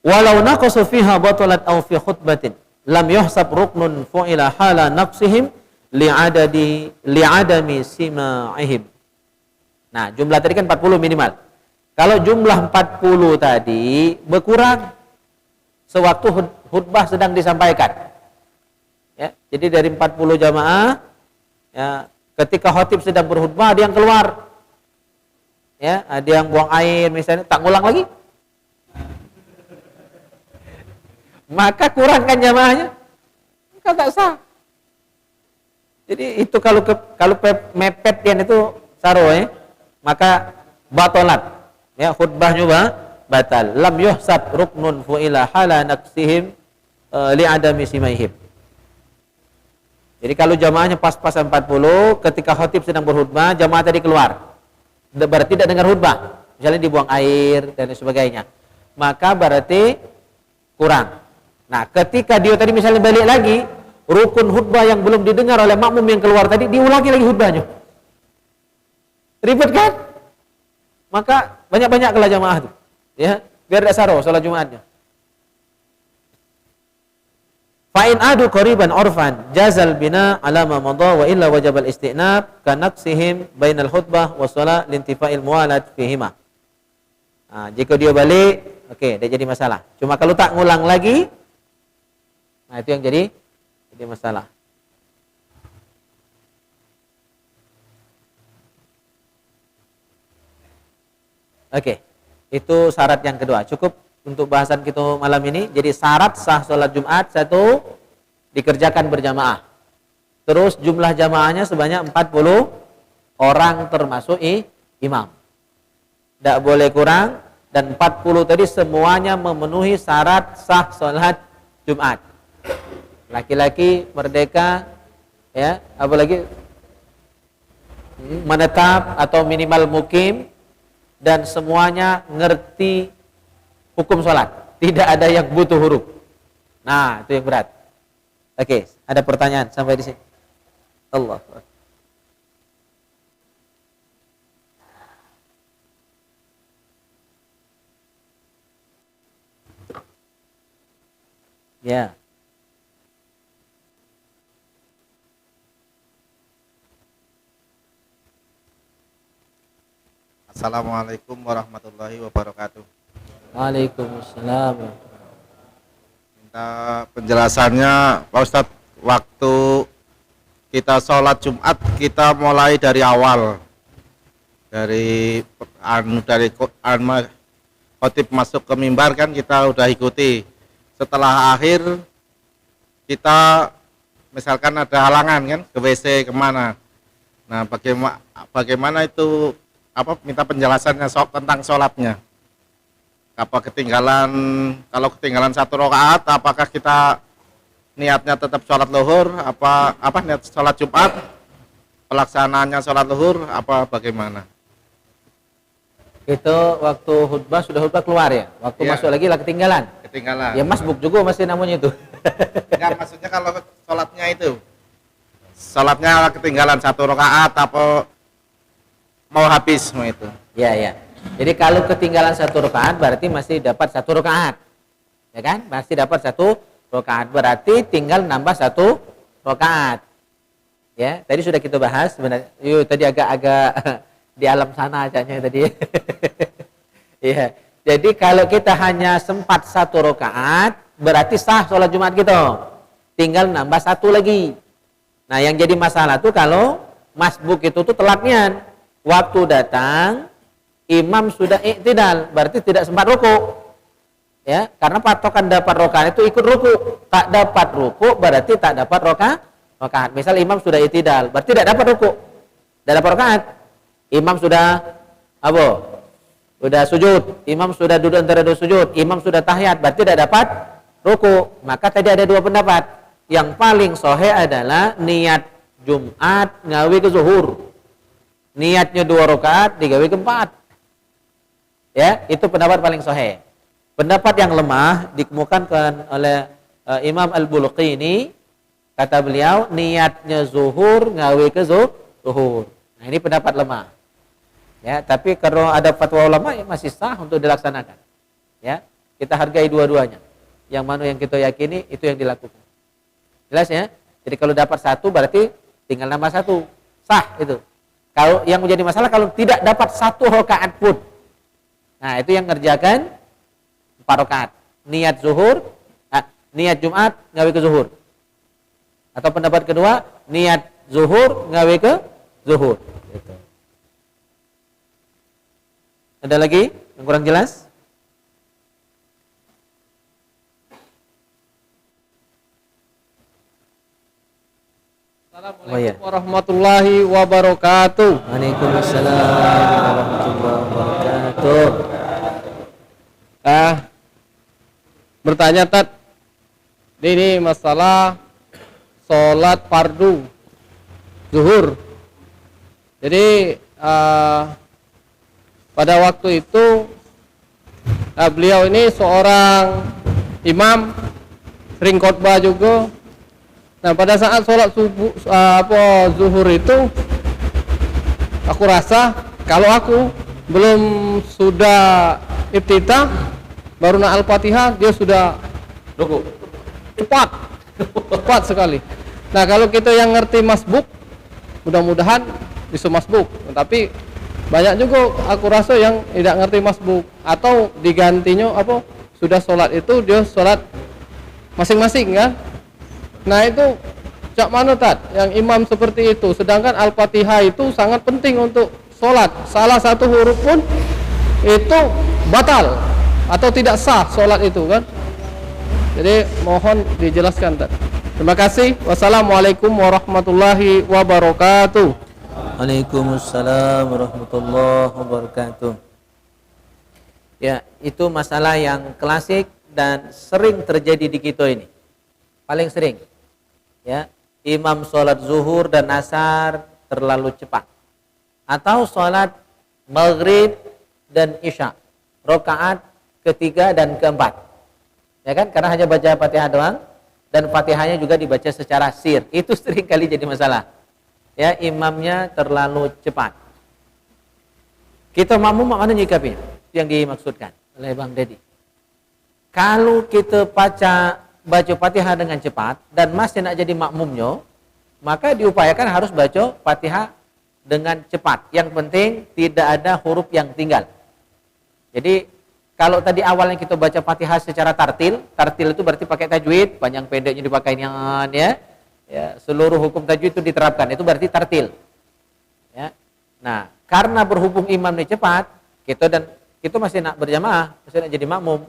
Walau naqasu fiha batalat aw fi khutbatin lam yuhsab ruknun fu'ila hala naqsihim li'adami sima'ihim. Nah, jumlah tadi kan 40 minimal. Kalau jumlah 40 tadi berkurang sewaktu khutbah sedang disampaikan. Ya, jadi dari 40 jamaah, ya, ketika khatib sedang berkhutbah ada yang keluar. Ya, ada yang buang air misalnya, tak ngulang lagi. Maka kurangkan jamaahnya, maka tak sah. Jadi itu kalau mepet yang itu saro, maka batalat, ya, khutbahnya batal. Lam yuhsab ruknun fu'ila hala naqsihim li'adami simaihim. Jadi kalau jamaahnya pas-pasan 40, ketika khatib sedang berkhutbah, jamaah tadi keluar, berarti tidak dengar khutbah, misalnya dibuang air dan sebagainya, maka berarti kurang. Nah, ketika dia tadi misalnya balik lagi, rukun khutbah yang belum didengar oleh makmum yang keluar tadi, diulangi lagi khutbahnya. Ribet kan? Maka banyak-banyaklah jamaah itu, ya, biar tidak saro salat Jumatnya. Fa in adu qariban urfan jazal bina ala ma madha wa illa wajib al istinab ka naqsihim bainal khutbah wa shalah lintifa'il muwalat fihima. Nah, jika dia balik oke, tidak jadi masalah. Cuma kalau tak ngulang lagi, nah itu yang jadi masalah. Oke, itu syarat yang kedua. Cukup untuk bahasan kita malam ini. Jadi syarat sah sholat Jumat, satu, dikerjakan berjamaah. Terus jumlah jamaahnya sebanyak 40 orang termasuk imam. Tidak boleh kurang, dan 40 tadi semuanya memenuhi syarat sah sholat Jumat. Laki-laki merdeka, ya, apalagi menetap atau minimal mukim, dan semuanya ngerti hukum sholat. Tidak ada yang butuh huruf. Nah, itu yang berat. Oke, ada pertanyaan sampai di sini? Allah. Ya. Assalamualaikum warahmatullahi wabarakatuh. Waalaikumsalam. Minta penjelasannya Pak Ustadz, waktu kita sholat Jumat kita mulai dari awal, dari khotib masuk ke mimbar kan kita udah ikuti. Setelah akhir kita misalkan ada halangan kan, ke WC kemana. Nah, bagaimana itu, minta penjelasannya tentang sholatnya. Kalau ketinggalan 1 rakaat, apakah kita niatnya tetap sholat luhur, niat sholat Jumat, pelaksanaannya sholat luhur, bagaimana? Itu waktu sudah khutbah keluar ya? Waktu masuk lagi lah ketinggalan? Ketinggalan. Ya masbuk juga masih namanya itu. Enggak, maksudnya kalau sholatnya ketinggalan 1 rakaat, mau habis semua itu. Ya. Jadi kalau ketinggalan 1 rakaat berarti masih dapat 1 rakaat. Ya kan? Masih dapat 1 rakaat. Berarti tinggal nambah 1 rakaat. Ya, tadi sudah kita bahas sebenarnya. Tadi agak-agak di alam sana acanya tadi. Ya. Jadi kalau kita hanya sempat 1 rakaat, berarti sah sholat Jumat kita. Tinggal nambah 1 lagi. Nah, yang jadi masalah tuh kalau masbuk itu tuh telatnya. Waktu datang, imam sudah i'tidal, berarti tidak sempat ruku. Ya, karena patokan dapat rakaat itu ikut ruku. Tak dapat ruku berarti tak dapat rakaat. Misal imam sudah i'tidal, berarti tidak dapat ruku. Tidak dapat rakaat. Imam sudah sudah sujud, imam sudah duduk antara dua sujud, imam sudah tahiyat, berarti tidak dapat ruku. Maka tadi ada 2 pendapat. Yang paling sahih adalah niat Jumat ngawi ke zuhur. Niatnya 2 rakaat digawe ke 4. Ya, itu pendapat paling sahih. Pendapat yang lemah dikemukakan oleh Imam Al-Buluqini, kata beliau niatnya zuhur ngawi ke zuhur. Nah, ini pendapat lemah. Ya, tapi kalau ada fatwa ulama ya masih sah untuk dilaksanakan. Ya, kita hargai dua-duanya. Yang mana yang kita yakini itu yang dilakukan. Jelas ya? Jadi kalau dapat 1 berarti tinggal nambah 1. Sah itu. Kalau yang menjadi masalah kalau tidak dapat 1 rakaat pun. Nah, itu yang ngerjakan 4 rakaat. Niat zuhur, niat Jumat ngawi ke zuhur. Atau pendapat kedua, niat zuhur ngawi ke zuhur. Gitu. Ada lagi yang kurang jelas? Assalamualaikum warahmatullahi wabarakatuh. Waalaikumsalam warahmatullahi wabarakatuh. Bertanya Tat, ini masalah sholat fardu zuhur. Jadi pada waktu itu beliau ini seorang imam, sering khotbah juga. Nah, pada saat sholat zuhur itu, aku rasa kalau aku belum sudah ibtidah, baru na al-fatihah dia sudah ruku. Cepat sekali. Nah, kalau kita yang ngerti masbuk, mudah-mudahan bisa masbuk. Tapi banyak juga aku rasa yang tidak ngerti masbuk atau digantinya apa sudah sholat itu dia sholat masing-masing kan. Nah itu cak mana tat yang imam seperti itu, sedangkan Al-Fatihah itu sangat penting untuk sholat, salah satu huruf pun itu batal atau tidak sah sholat itu kan. Jadi mohon dijelaskan tat. Terima kasih. Wassalamualaikum warahmatullahi wabarakatuh. Waalaikumsalam warahmatullahi wabarakatuh. Ya, itu masalah yang klasik dan sering terjadi di kita ini. Paling sering. Ya, imam sholat zuhur dan asar terlalu cepat. Atau sholat maghrib dan isya, rakaat ketiga dan keempat. Ya kan? Karena hanya baca Fatihah doang dan Fatihahnya juga dibaca secara sir. Itu sering kali jadi masalah. Ya, imamnya terlalu cepat. Kita makmum mana nyikapinya? Yang dimaksudkan oleh Bang Dedi. Kalau kita baca Fatihah dengan cepat dan masih nak jadi makmumnya, maka diupayakan harus baca Fatihah dengan cepat. Yang penting tidak ada huruf yang tinggal. Jadi kalau tadi awalnya kita baca Fatihah secara tartil itu berarti pakai tajwid, panjang pendeknya dipakai ya, seluruh hukum tajwid itu diterapkan, itu berarti tartil. Ya. Nah, karena berhubung imam ini cepat, kita masih nak berjamaah, masih nak jadi makmum,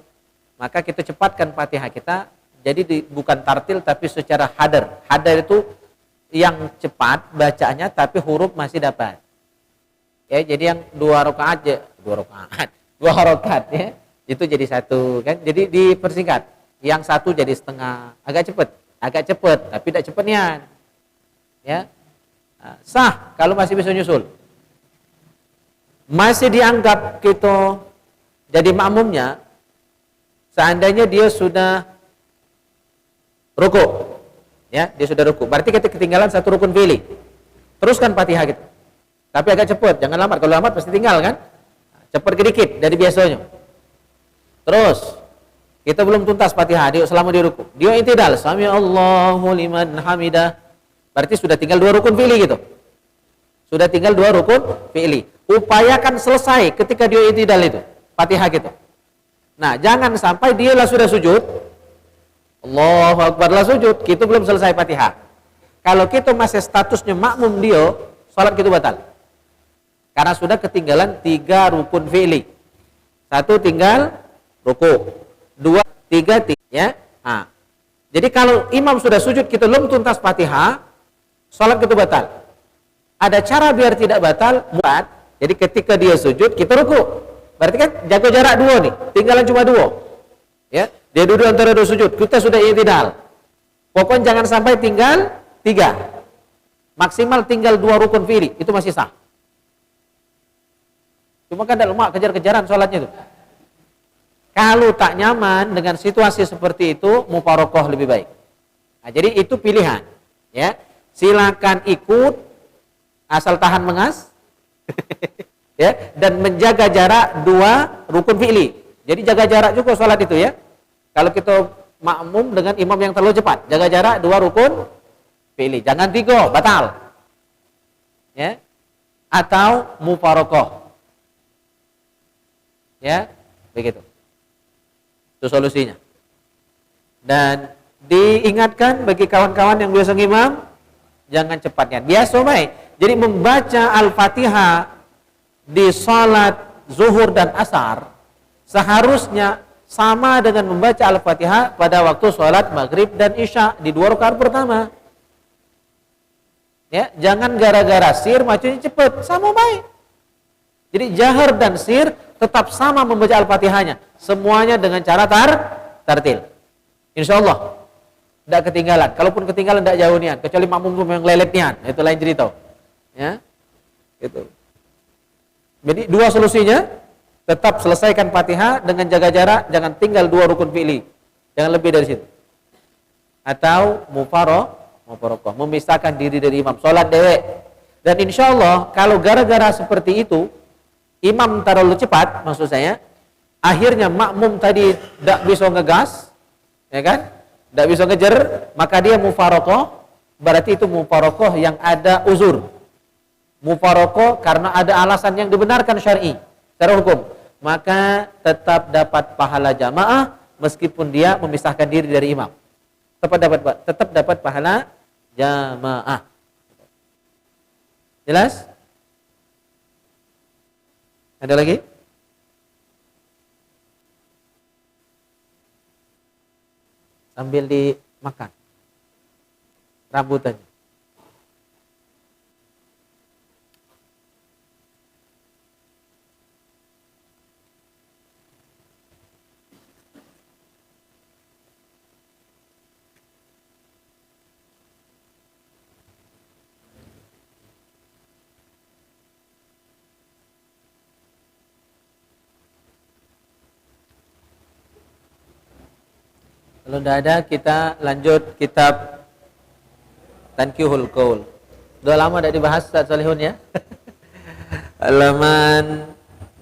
maka kita cepatkan Fatihah kita, jadi bukan tartil tapi secara hadar. Hadar itu yang cepat bacaannya tapi huruf masih dapat. Ya, jadi yang dua rakaat ya, itu jadi satu kan, jadi dipersingkat. Yang satu jadi setengah, agak cepat tapi tidak cepat niat. Ya. Sah kalau masih bisa nyusul. Masih dianggap kita jadi makmumnya seandainya dia sudah rukuk. Ya, dia sudah rukuk. Berarti kita ketinggalan satu rukun fi'li. Teruskan Fatihah kita. Tapi agak cepat, jangan lambat. Kalau lambat pasti tinggal kan? Cepat sedikit dari biasanya. Terus kita belum tuntas Fatihah, selama dia ruku. Dia i'tidal, sami Allahu liman hamidah. Berarti sudah tinggal 2 rukun fi'li gitu. Sudah tinggal 2 rukun fi'li. Upayakan selesai ketika dia i'tidal itu, Fatihah gitu. Nah, jangan sampai dia lah sudah sujud. Allahu Akbar lah sujud, kita belum selesai Fatihah. Kalau kita masih statusnya makmum dia, salat kita batal. Karena sudah ketinggalan 3 rukun fi'li. 1 tinggal ruku. 2, 3, ya. Nah, jadi kalau imam sudah sujud kita belum tuntas Fatihah, salat kita batal. Ada cara biar tidak batal, buat. Jadi ketika dia sujud kita ruku. Berarti kan jaga jarak 2 nih, tinggalan cuma 2. Ya, dia duduk antara 2 sujud, kita sudah i'tidal. Pokoknya jangan sampai tinggal 3. Maksimal tinggal 2 rukun fi'li, itu masih sah. Cuma kan ada lemak kejar-kejaran salatnya itu. Kalau tak nyaman dengan situasi seperti itu, mufarokoh lebih baik. Nah, jadi itu pilihan. Ya, silakan ikut, asal tahan mengas, ya, dan menjaga jarak 2 rukun fi'li. Jadi jaga jarak juga sholat itu ya. Kalau kita makmum dengan imam yang terlalu cepat, jaga jarak 2 rukun fi'li. Jangan 3, batal. Ya, atau mufarokoh. Ya, begitu. Itu solusinya. Dan diingatkan bagi kawan-kawan yang biasa ngimam, jangan cepatnya. Biasa baik. Jadi membaca Al-Fatihah di salat zuhur dan asar seharusnya sama dengan membaca Al-Fatihah pada waktu salat maghrib dan isya di 2 rakaat pertama. Ya, jangan gara-gara sir macamnya cepat, sama baik. Jadi jahar dan sir tetap sama membaca Al-Fatihahnya. Semuanya dengan cara tartil. Insya Allah tidak ketinggalan. Kalaupun ketinggalan tidak jauh nian, kecuali makmum yang lelet nian, itu lain cerita. Ya, itu. Jadi 2 solusinya, tetap selesaikan Fatihah dengan jaga jarak, jangan tinggal 2 rukun fi'li, jangan lebih dari situ. Atau mufarokoh, memisahkan diri dari imam, sholat dewek. Dan insya Allah kalau gara-gara seperti itu, imam terlalu cepat, maksud saya, akhirnya makmum tadi tidak bisa ngegas, ya kan? Tidak bisa ngejar, maka dia mufarokoh, berarti itu mufarokoh yang ada uzur. mufaraqah karena ada alasan yang dibenarkan syar'i secara hukum, maka tetap dapat pahala jamaah meskipun dia memisahkan diri dari imam. Tetap dapat pahala jamaah. Jelas? Ada lagi? Sambil dimakan rambutannya. Kalau tidak ada, kita lanjut kitab Tanqihul Qaul. Sudah lama tidak dibahas Ustaz Salihun ya. Halaman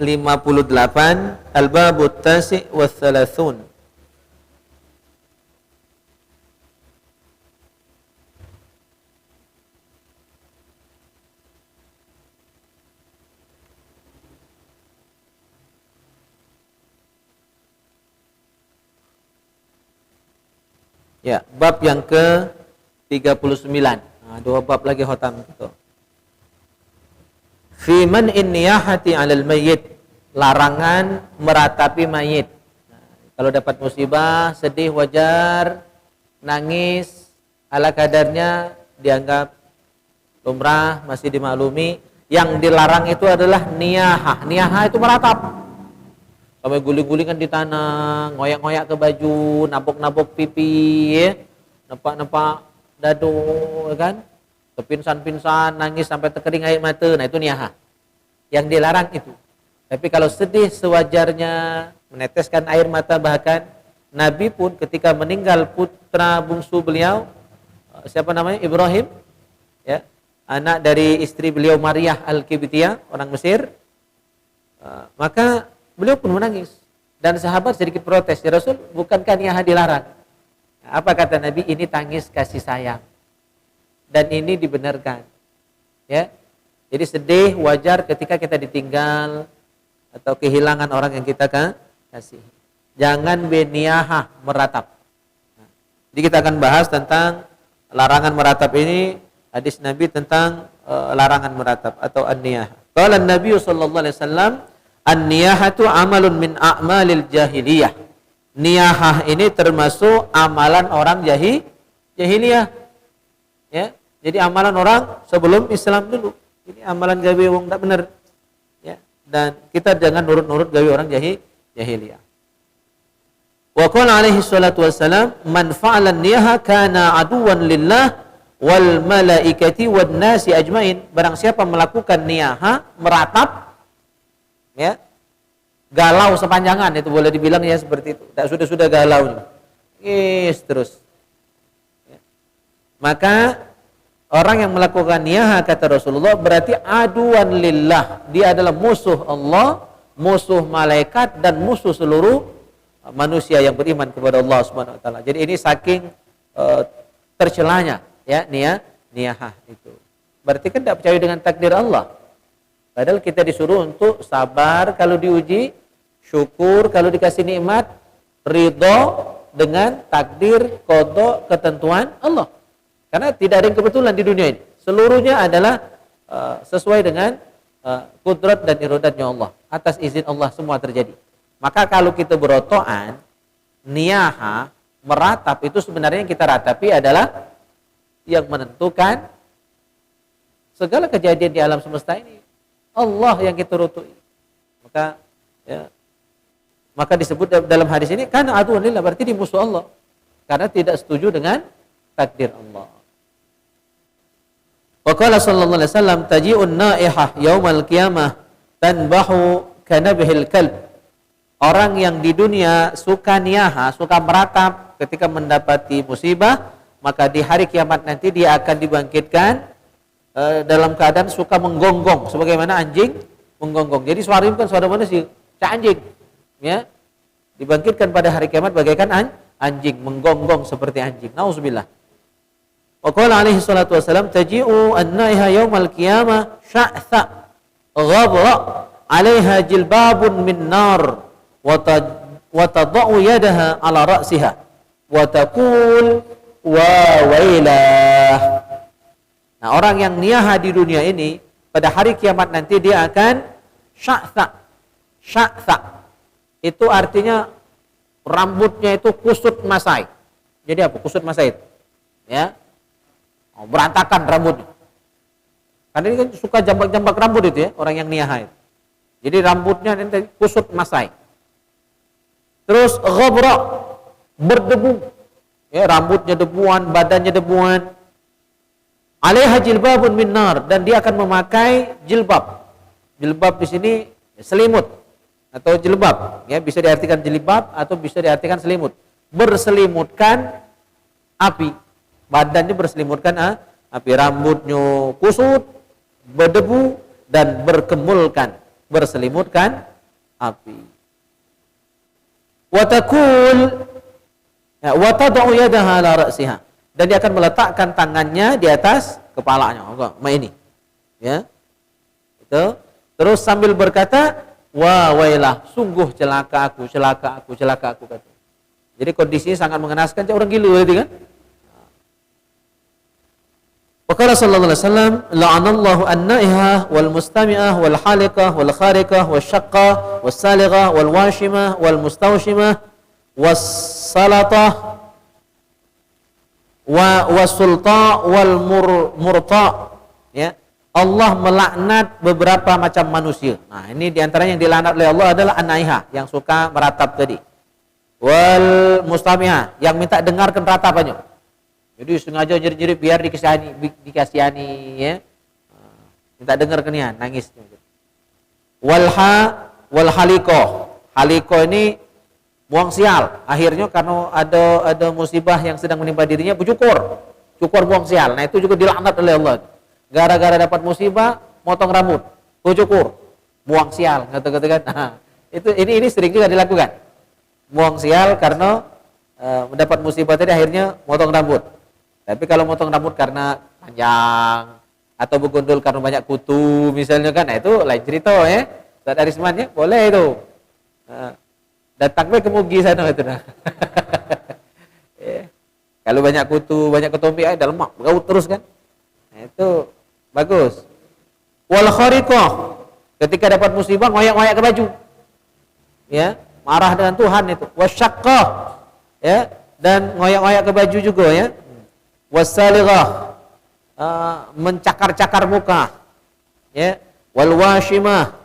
58, Al-Babut Tasi' wa Thalathun. Ya, bab yang ke-39. Nah, 2 bab lagi khotam gitu. Fi man'in niyahati 'alal mayyit, larangan meratapi mayit. Nah, kalau dapat musibah, sedih wajar, nangis ala kadarnya dianggap lumrah, masih dimaklumi. Yang dilarang itu adalah niyahah. Niyahah itu meratap. Sampai guling-gulingan di tanah, ngoyak-ngoyak ke baju, nabok-nabok pipi, ya. Nepak-nepak dadu, ya kan? Kepinsan-pinsan, nangis sampai terkering air mata. Nah, itu niyahah. Yang dilarang itu. Tapi kalau sedih sewajarnya, meneteskan air mata, bahkan Nabi pun ketika meninggal putra bungsu beliau, siapa namanya? Ibrahim, ya, anak dari istri beliau Maryah Al-Kibtiyah, orang Mesir, maka beliau pun menangis. Dan sahabat sedikit protes, ya Rasul, bukankah niyahah dilarang? Apa kata Nabi? Ini tangis kasih sayang. Dan ini dibenarkan. Ya. Jadi sedih wajar ketika kita ditinggal atau kehilangan orang yang kita kasih. Jangan beniyahah, meratap. Nah, jadi kita akan bahas tentang larangan meratap ini, hadis Nabi tentang larangan meratap atau an-niyahah. Qala Nabi sallallahu alaihi wasallam, an-niyahatu amalun min a'malil jahiliyah. Niyahah ini termasuk amalan orang jahiliyah. Ya. Jadi amalan orang sebelum Islam dulu. Ini amalan gawe wong tak benar. Ya. Dan kita jangan nurut-nurut gawe orang jahiliyah. Wa qala alaihi salatu wassalam, man fa'ala an-niyaha kana aduwan lillah wal malaikati wan nasi ajmain. Barang siapa melakukan niyahah, meratap, ya, galau sepanjangan, itu boleh dibilang ya seperti itu. Tak sudah galau, terus. Ya. Maka orang yang melakukan niyahah, kata Rasulullah, berarti aduan lillah. Dia adalah musuh Allah, musuh malaikat, dan musuh seluruh manusia yang beriman kepada Allah Subhanahu wa taala. Jadi ini saking tercelanya, ya, niyahah itu. Berarti kan tidak percaya dengan takdir Allah. Padahal kita disuruh untuk sabar kalau diuji, syukur kalau dikasih nikmat, ridho dengan takdir, qada, ketentuan Allah. Karena tidak ada yang kebetulan di dunia ini. Seluruhnya adalah sesuai dengan kudrat dan iradatnya Allah. Atas izin Allah semua terjadi. Maka kalau kita berotoan, niyahah, meratap, itu sebenarnya yang kita ratapi adalah yang menentukan segala kejadian di alam semesta ini. Allah yang kita rutui. Maka ya, maka disebut dalam hadis ini karena aduan lillah, berarti di musuh Allah. Karena tidak setuju dengan takdir Allah. Wa qala sallallahu alaihi wasallam, taji'un naihah yaumal qiyamah tanbahu kanabihil kalb. Orang yang di dunia suka niyahah, suka meratap ketika mendapati musibah, maka di hari kiamat nanti dia akan dibangkitkan dalam keadaan suka menggonggong, sebagaimana anjing menggonggong. Jadi suara itu kan suara manusia, anjing, ya, dibangkitkan pada hari kiamat bagaikan anjing, menggonggong seperti anjing. Nauzubillah. Wa qala alaihi salatu wasalam taji'u an-naiha yaumal qiyamah sya'tha ghabra 'alaiha jilbabun min nar wa tadau yadaha ala ra'siha wa taqul wa wailah. Nah, orang yang niyaha di dunia ini pada hari kiamat nanti dia akan sya'tha. Sya'tha itu artinya rambutnya itu kusut masai. Jadi apa kusut masai itu? Ya. Berantakan rambutnya. Karena ini kan suka jambak-jambak rambut itu ya, orang yang niyaha itu. Jadi rambutnya nanti kusut masai. Terus ghabra, berdebu. Ya, rambutnya debuan, badannya debuan. Alaiha jilbabun min nar, dan dia akan memakai jilbab. Jilbab di sini selimut atau jilbab, ya bisa diartikan jilbab atau bisa diartikan selimut. Berselimutkan api. Badannya berselimutkan api, rambutnya kusut, berdebu dan berkemulkan, berselimutkan api. Wa taqul wa tad'u yadaha ala ra'siha, dan dia akan meletakkan tangannya di atas kepalanya. Ini. Ya. Itu. Terus sambil berkata, wa wailah, sungguh celaka aku, celaka aku, celaka aku kata. Jadi kondisinya sangat mengenaskan, orang gila gitu kan. Waqala sallallahu alaihi wasallam, la'anallahu an-naihah wal mustami'ah wal haliqah wal khariqah wal syaqqah was salighah wal washimah wal mustawshimah was salatah wa wasulta wal murta. Ya. Allah melaknat beberapa macam manusia. Nah, ini diantaranya yang dilaknat oleh Allah adalah an-naihah, yang suka meratap tadi. Wal mustami'ah, yang minta dengarkan ratapannya. Jadi sengaja jerit-jerit biar dikasihani ya. Minta dengar kenian, nangis. Wal haliqah. Haliqah ini buang sial. Akhirnya karena ada musibah yang sedang menimpa dirinya, cukur buang sial. Nah, itu juga dilaknat oleh Allah. Gara-gara dapat musibah, motong rambut, cukur, buang sial, kata-kata kan. Nah, ini sering juga dilakukan. Buang sial karena mendapat musibah tadi akhirnya motong rambut. Tapi kalau motong rambut karena panjang atau begundul karena banyak kutu misalnya kan, nah itu lain cerita ya. Ustaz Arisman ya, boleh itu. Datang ke Mugi sana itu nah. Ya. Kalau banyak kutu, banyak ketombe ada lemak, gaut terus kan. Nah, itu bagus. Wal khariqah, ketika dapat musibah ngoyak-ngoyak ke baju. Ya, marah dengan Tuhan itu. Wasyaqqah, ya, dan ngoyak-ngoyak ke baju juga ya. Wasalighah, mencakar-cakar muka, ya. Wal washimah,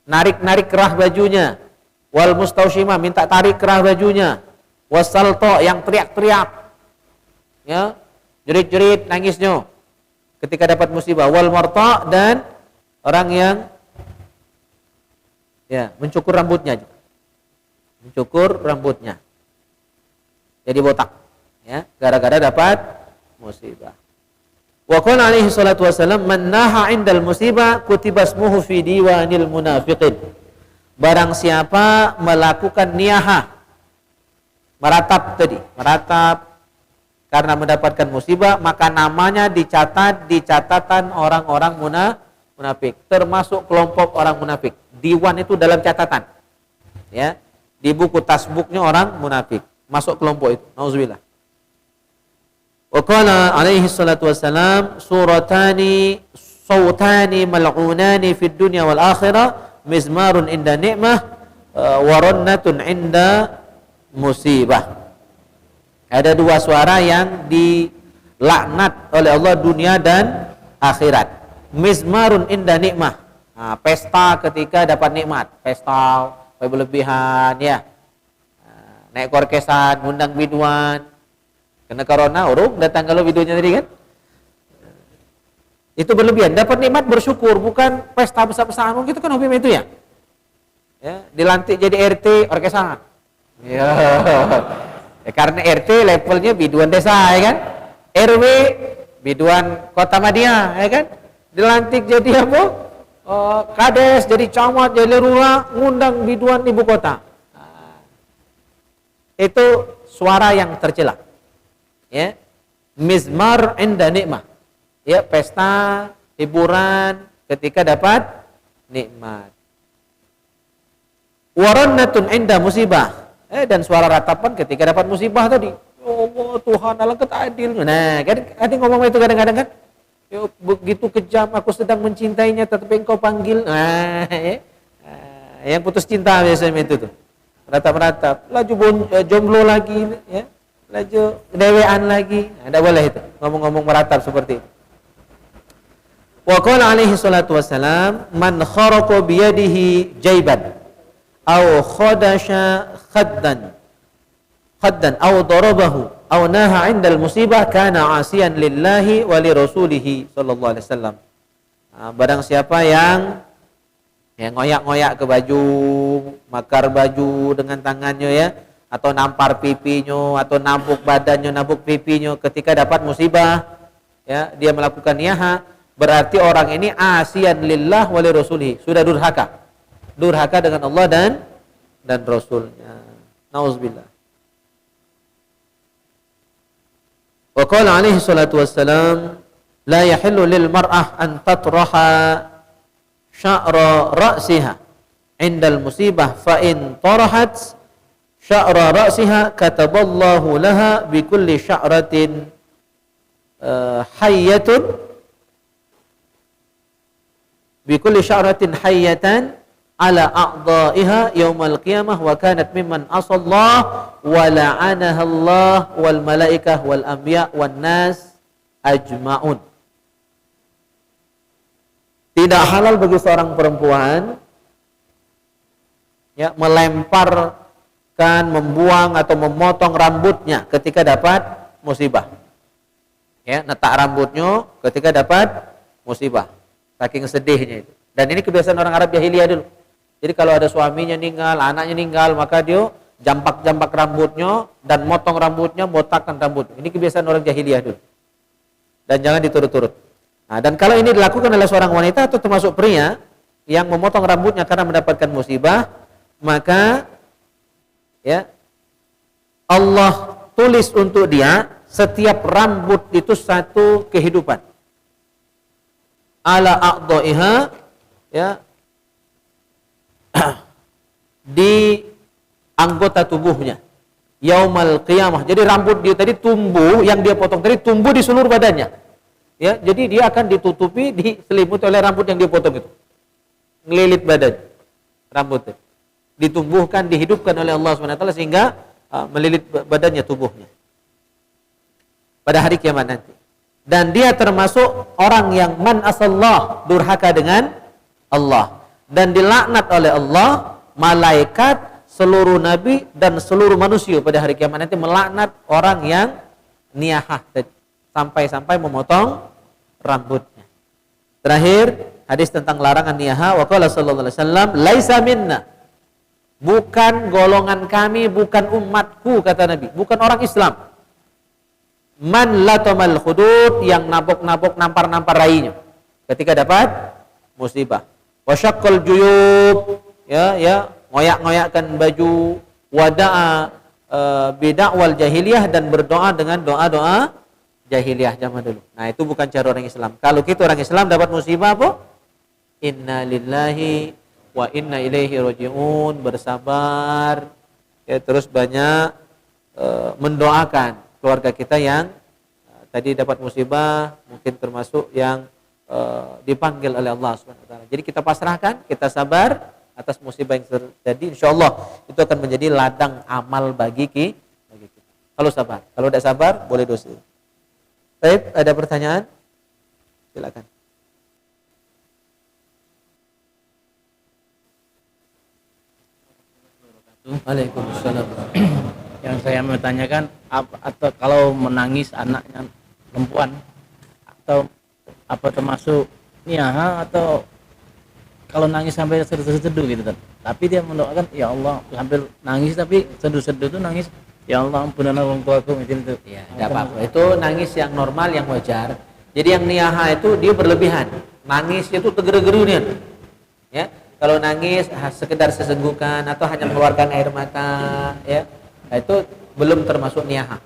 narik-narik kerah bajunya. Wal mustaushimah, minta tarik kerah bajunya. Wasalto, yang teriak-teriak, ya, jerit-jerit nangisnya ketika dapat musibah. Wal marta, dan orang yang ya mencukur rambutnya, jadi botak. Ya, gara-gara dapat musibah. Wa qala alaihi salatu wasallam, man naha 'indal musibah kutiba ismuhu fi diwanil munafiqin. Barang siapa melakukan niyaha, meratap karena mendapatkan musibah, maka namanya dicatat di catatan orang-orang munafik, termasuk kelompok orang munafik. Diwan itu dalam catatan. Ya, di buku tasbuknya orang munafik, masuk kelompok itu. Nauzubillah. Wa qala alaihi salatu wassalam, suratani sautani mal'unani fid dunya wal akhirah, mizmarun inda ni'mah wa rannatun inda musibah. Ada dua suara yang dilaknat oleh Allah dunia dan akhirat. Mizmarun inda ni'mah, nah, pesta ketika dapat nikmat, pesta berlebihan ya. Naik orkesan, ngundang biduan. Karena corona, orang datang kalau videonya tadi kan. Itu berlebihan, dapat nikmat bersyukur, bukan pesta besar-besaran. Gitu kan hobi itu ya. Ya, dilantik jadi RT orkesan. Ya. Ya, karena RT levelnya biduan desa ya kan. RW biduan Kota Madia ya kan. Dilantik jadi apa? Kades, jadi camat, jadi lurah, ngundang biduan ibu kota. Nah, itu suara yang tercela. Ya. mizmar inda nikmah. Ya, pesta, hiburan ketika dapat nikmat. Warannatun inda musibah. Dan suara ratapan ketika dapat musibah tadi. Ya Allah, Tuhan alangkah adilnya. Nah, kan ada ngomong itu kadang-kadang kan. Ya, begitu kejam aku sedang mencintainya tetapi engkau panggil. Nah, ya. Yang putus cinta biasanya itu tuh. Ratap-ratap, laju jomblo lagi ya. Laju dewean lagi. Nah, tidak boleh itu. Ngomong-ngomong meratap seperti itu. Wa qala alaihi salatu wassalam, man kharaqa bi yadihi jayban aw khadasha khaddan aw darabahu aw naha 'inda al-musibah kana 'asiyan lillahi wa li rasulih sallallahu alaihi wasallam. Barang siapa yang ngoyak-ngoyak ke baju, makar baju dengan tangannya ya, atau nampar pipinya, atau nampuk badannya, nampuk pipinya ketika dapat musibah, ya, dia melakukan niyaha, berarti orang ini asiyan lillah wa li rasulih, sudah durhaka dengan Allah dan Rasulnya. Nauzubillah. Wa qala alaihi salatu wassalam, la yahillu lil mar'ah an tatraha sya'ra ra'siha indal musibah fa in tarahat sya'ra ra'siha kataballahu laha bi kulli sya'ratin hayyatun bi kulli sya'ratin hayyatan ala a'dha'iha yaumal qiyamah wa kanat mimman asallah wa la'anaha Allah wal malaikah wal anbiya wan nas ajma'un. Tidak halal bagi seorang perempuan ya melemparkan, membuang atau memotong rambutnya ketika dapat musibah. Ya, netak rambutnya ketika dapat musibah. Saking sedihnya itu. Dan ini kebiasaan orang Arab jahiliyah dulu. Jadi kalau ada suaminya meninggal, anaknya meninggal, maka dia jampak-jampak rambutnya dan motong rambutnya, botakkan rambutnya. Ini kebiasaan orang jahiliyah dulu. Dan jangan diturut-turut. Nah, dan kalau ini dilakukan oleh seorang wanita atau termasuk pria yang memotong rambutnya karena mendapatkan musibah, maka ya Allah tulis untuk dia setiap rambut itu satu kehidupan. Ala a'dha'iha ya di anggota tubuhnya. Yaumal qiyamah. Jadi rambut dia tadi tumbuh, yang dia potong tadi tumbuh di seluruh badannya. Ya, jadi dia akan ditutupi, diselimuti oleh rambut yang dia potong itu. Ngelilit badan rambutnya. Ditumbuhkan, dihidupkan oleh Allah SWT sehingga melilit badannya, tubuhnya. Pada hari kiamat nanti. Dan dia termasuk orang yang man asallah, durhaka dengan Allah. Dan dilaknat oleh Allah, malaikat, seluruh nabi dan seluruh manusia pada hari kiamat nanti melaknat orang yang niyahah sampai memotong rambutnya. Terakhir, hadis tentang larangan niyaha, wa qala sallallahu alaihi wasallam, laisa minna. Bukan golongan kami, bukan umatku, kata Nabi, bukan orang Islam. Man latamal khudud, yang nabok-nabok, nampar-nampar rainya ketika dapat musibah. Wa syaqqal juyub, ya, ngoyak-ngoyakkan baju, wada'a bid'awal jahiliyah, dan berdoa dengan doa-doa jahiliyah zaman dulu. Nah, itu bukan cara orang Islam. Kalau kita orang Islam dapat musibah apa? Inna lillahi wa inna ilaihi raji'un, bersabar. Ya, terus banyak mendoakan keluarga kita yang tadi dapat musibah, mungkin termasuk yang dipanggil oleh Allah SWT. Jadi kita pasrahkan, kita sabar atas musibah yang terjadi. Insyaallah itu akan menjadi ladang amal bagi kita. Kalau sabar, kalau tidak sabar boleh dosa. Baik, ada pertanyaan? Silakan. Waalaikumsalam. Yang saya mau tanyakan, atau kalau menangis anaknya perempuan, atau apa termasuk niyaha, atau kalau nangis sampai seduh-seduh gitu, tapi dia mendoakan, ya Allah, sambil nangis tapi seduh-seduh itu nangis, ya Allah ampunlah orang tuaku, itu. Ya, tidak apa-apa. Itu nangis yang normal, yang wajar. Jadi yang niyaha itu dia berlebihan. Nangis itu teger-geru nih. Ya, kalau nangis sekedar sesenggukan atau hanya mengeluarkan air mata, ya, itu belum termasuk niyaha.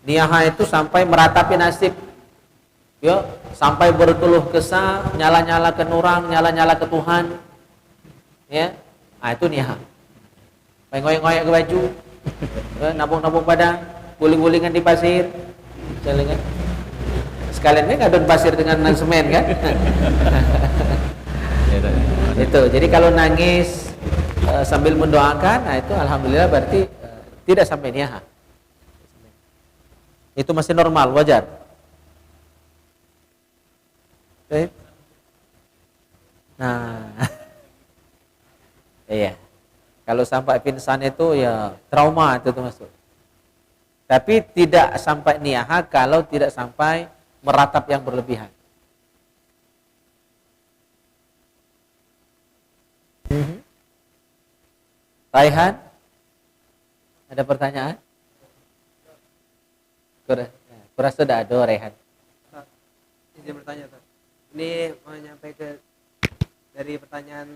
Niyaha itu sampai meratapi nasib. Ya, sampai berkeluh kesah, nyala-nyala ke orang, nyala-nyala ke Tuhan. Ya. Nah, itu niyaha. Ngoyak-ngoyak ke baju, ya, nabung-nabung badan, guling-gulingan di pasir. Jalan kan? Sekalian kan ngadon pasir dengan semen kan? Itu. Jadi kalau nangis sambil mendoakan, nah itu alhamdulillah berarti tidak sampai niyaha. Itu masih normal, wajar. Oke. Nah, iya. Kalau sampai pingsan itu ya trauma itu masuk. Tapi tidak sampai niyaha kalau tidak sampai meratap yang berlebihan. Raihan, ada pertanyaan? Kurasa sudah ada Raihan. Izin bertanya, Ustaz. Ini mau nyampe ke dari pertanyaan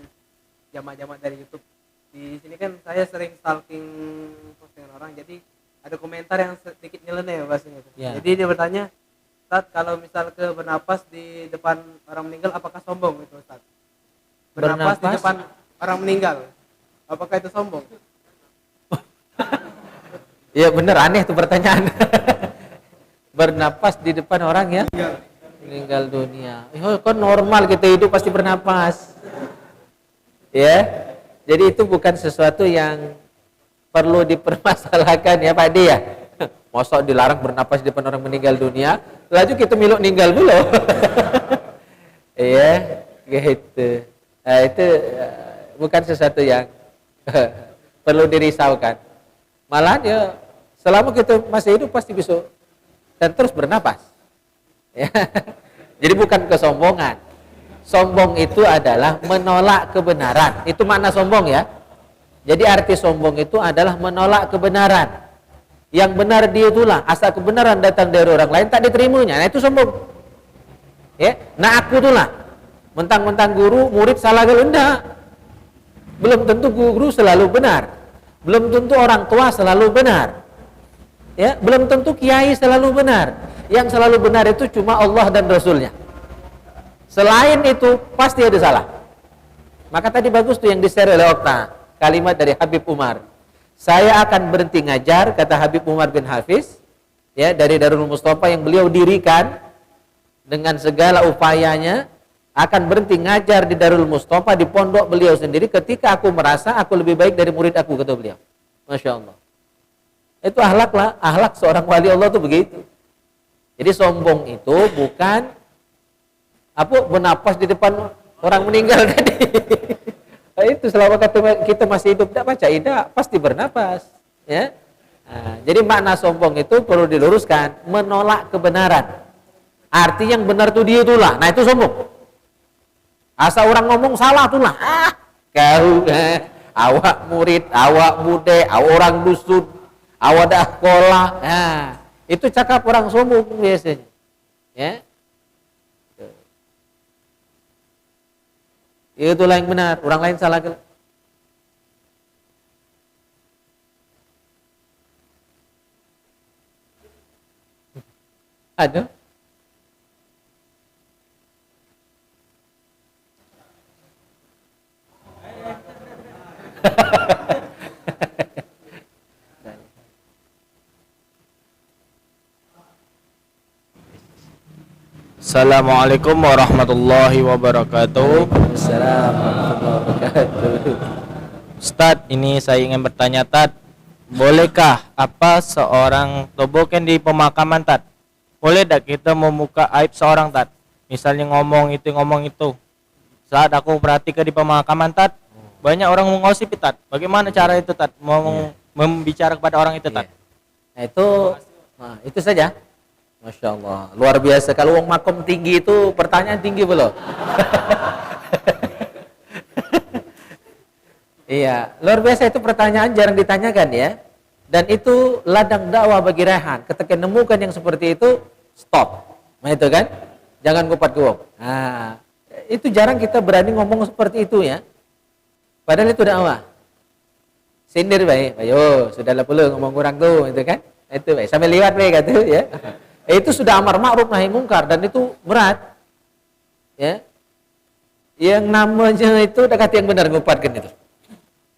jamaah-jamaah dari YouTube. Di sini kan saya sering stalking postingan orang, jadi ada komentar yang sedikit nyeleneh bahasanya. Ya. Jadi dia bertanya, Ustaz, kalau misal ke bernapas di depan orang meninggal, apakah sombong itu, Ustaz? Bernapas di depan orang meninggal, apakah itu sombong? Ya bener, aneh tuh pertanyaan. Bernapas di depan orang ya meninggal dunia. Kan normal kita hidup pasti bernapas. Ya. Jadi itu bukan sesuatu yang perlu dipermasalahkan ya Pak D ya. Masa dilarang bernapas di depan orang meninggal dunia, laju kita miluk ninggal dulu. Iya, gitu. Nah, itu bukan sesuatu yang perlu dirisaukan. Malah ya selama kita masih hidup pasti bisa dan terus bernapas. Ya. Jadi bukan kesombongan. Sombong itu adalah menolak kebenaran. Itu makna sombong ya. Jadi arti sombong itu adalah menolak kebenaran. Yang benar dia itulah, asal kebenaran datang dari orang lain tak diterimanya. Nah itu sombong. Ya, nah aku itulah. Mentang-mentang guru, murid salah kalau enggak. Belum tentu guru selalu benar. Belum tentu orang tua selalu benar. Ya, belum tentu kiai selalu benar. Yang selalu benar itu cuma Allah dan Rasulnya. Selain itu pasti ada salah. Maka tadi bagus tuh yang di-share oleh Okta, kalimat dari Habib Umar. Saya akan berhenti ngajar, kata Habib Umar bin Hafiz, ya, dari Darul Mustafa yang beliau dirikan dengan segala upayanya, akan berhenti ngajar di Darul Mustafa di pondok beliau sendiri ketika aku merasa aku lebih baik dari murid aku, kata beliau. Masya Allah. Itu akhlak seorang wali Allah tuh begitu. Jadi sombong itu bukan bernapas di depan orang meninggal tadi. Itu selama kita masih hidup tidak baca tidak pasti bernapas, ya. Nah, jadi makna sombong itu perlu diluruskan, menolak kebenaran. Arti yang benar itu dia itulah. Nah itu sombong. Asal orang ngomong salah itulah. Kau awak murid, awak bude, orang dusun, awak dah sekolah. Nah, itu cakap orang sombong biasanya. Ya. Itulah yang benar, orang lain salah. Aduh. Assalamualaikum warahmatullahi wabarakatuh. Assalamualaikum warahmatullahi wabarakatuh. Ustadz, ini saya ingin bertanya, Tat, bolehkah apa seorang tobokan di pemakaman, Tat? Boleh tak kita membuka aib seorang, Tat? Misalnya ngomong itu. Saat aku perhatikan di pemakaman, Tat, banyak orang mengosip, Tat. Bagaimana cara itu, Tat? Membicara kepada orang itu, Tat? Nah, itu saja. Masya Allah, luar biasa. Kalau wong makom tinggi itu pertanyaan tinggi belum? Iya, luar biasa itu pertanyaan jarang ditanyakan ya. Dan itu ladang dakwah bagi Rehan. Ketika nemukan yang seperti itu, stop. Nah itu kan, jangan ngupat ke wong. Nah, itu jarang kita berani ngomong seperti itu ya. Padahal itu dakwah. Sindir baik, ayo sudahlah perlu ngomong kurang tuh, itu kan. Itu baik. Sampai lihat baik kata ya. Itu sudah amar ma'ruf nahi mungkar dan itu berat. Ya. Yang namanya itu udah kata yang benar ngupatkan itu.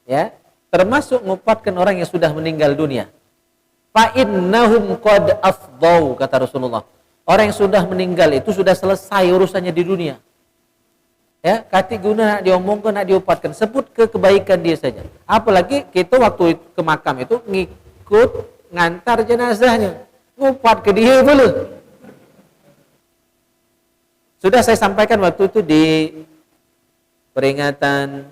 Ya. Termasuk ngupatkan orang yang sudah meninggal dunia. Fa innahum qad afdau kata Rasulullah. Orang yang sudah meninggal itu sudah selesai urusannya di dunia. Ya, kati guna nak diomongkan, nak diupatkan, sebut ke kebaikan dia saja. Apalagi kita waktu ke makam itu ngikut ngantar jenazahnya, ngupat ke dia dulu. Sudah saya sampaikan waktu itu di peringatan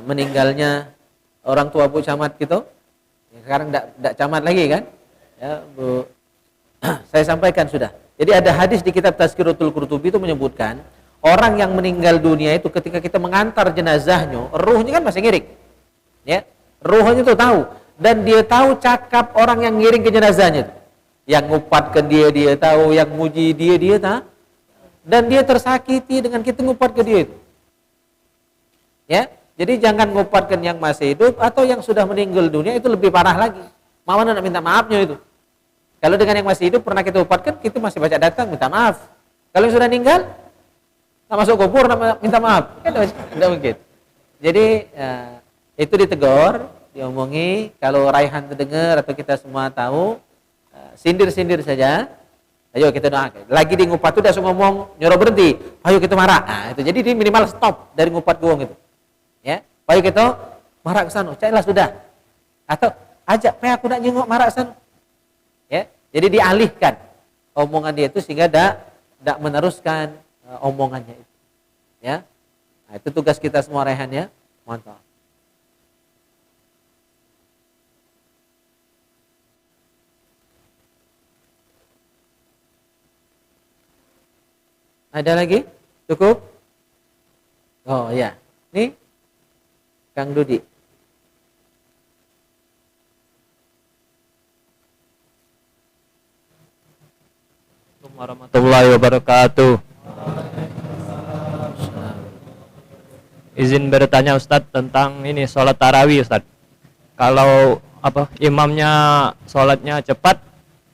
meninggalnya orang tua Bu Camat gitu. Ya, sekarang tidak camat lagi kan? Ya, Bu. Saya sampaikan sudah. Jadi ada hadis di kitab Tazkiratul Qurtubi itu menyebutkan orang yang meninggal dunia itu ketika kita mengantar jenazahnya, ruhnya kan masih ngiring. Ya, ruhnya itu tahu dan dia tahu cakap orang yang ngiring ke jenazahnya itu. Yang ngupatkan dia tahu, yang muji dia tahu. Dan dia tersakiti dengan kita ngupat ke dia itu. Ya, jadi jangan ngupatkan yang masih hidup atau yang sudah meninggal dunia, itu lebih parah lagi. Mana nak minta maafnya itu. Kalau dengan yang masih hidup pernah kita upatkan, kita masih baca datang minta maaf. Kalau yang sudah meninggal, nak masuk kubur nak minta maaf, kan tidak mungkin. Jadi itu ditegur, diomongi. Kalau Raihan terdengar atau kita semua tahu, sindir-sindir saja. Ayo kita doakan. Lagi di ngupat itu dia ngomong nyuruh berhenti. Ayo kita marah. Nah, itu jadi dia minimal stop dari ngupat gowong itu. Ya, ayo kita marah ke sana. Cailah sudah. Atau ajak, aku nak jenguk marah ke sana. Ya, jadi dialihkan omongan dia itu sehingga tidak meneruskan omongannya itu. Ya, nah, itu tugas kita semua Rehan ya. Mantap. Ada lagi? Cukup? Oh ya, nih Kang Dudi. Assalamualaikum warahmatullahi wabarakatuh. Izin bertanya Ustadz tentang ini sholat tarawih Ustadz. Kalau imamnya sholatnya cepat,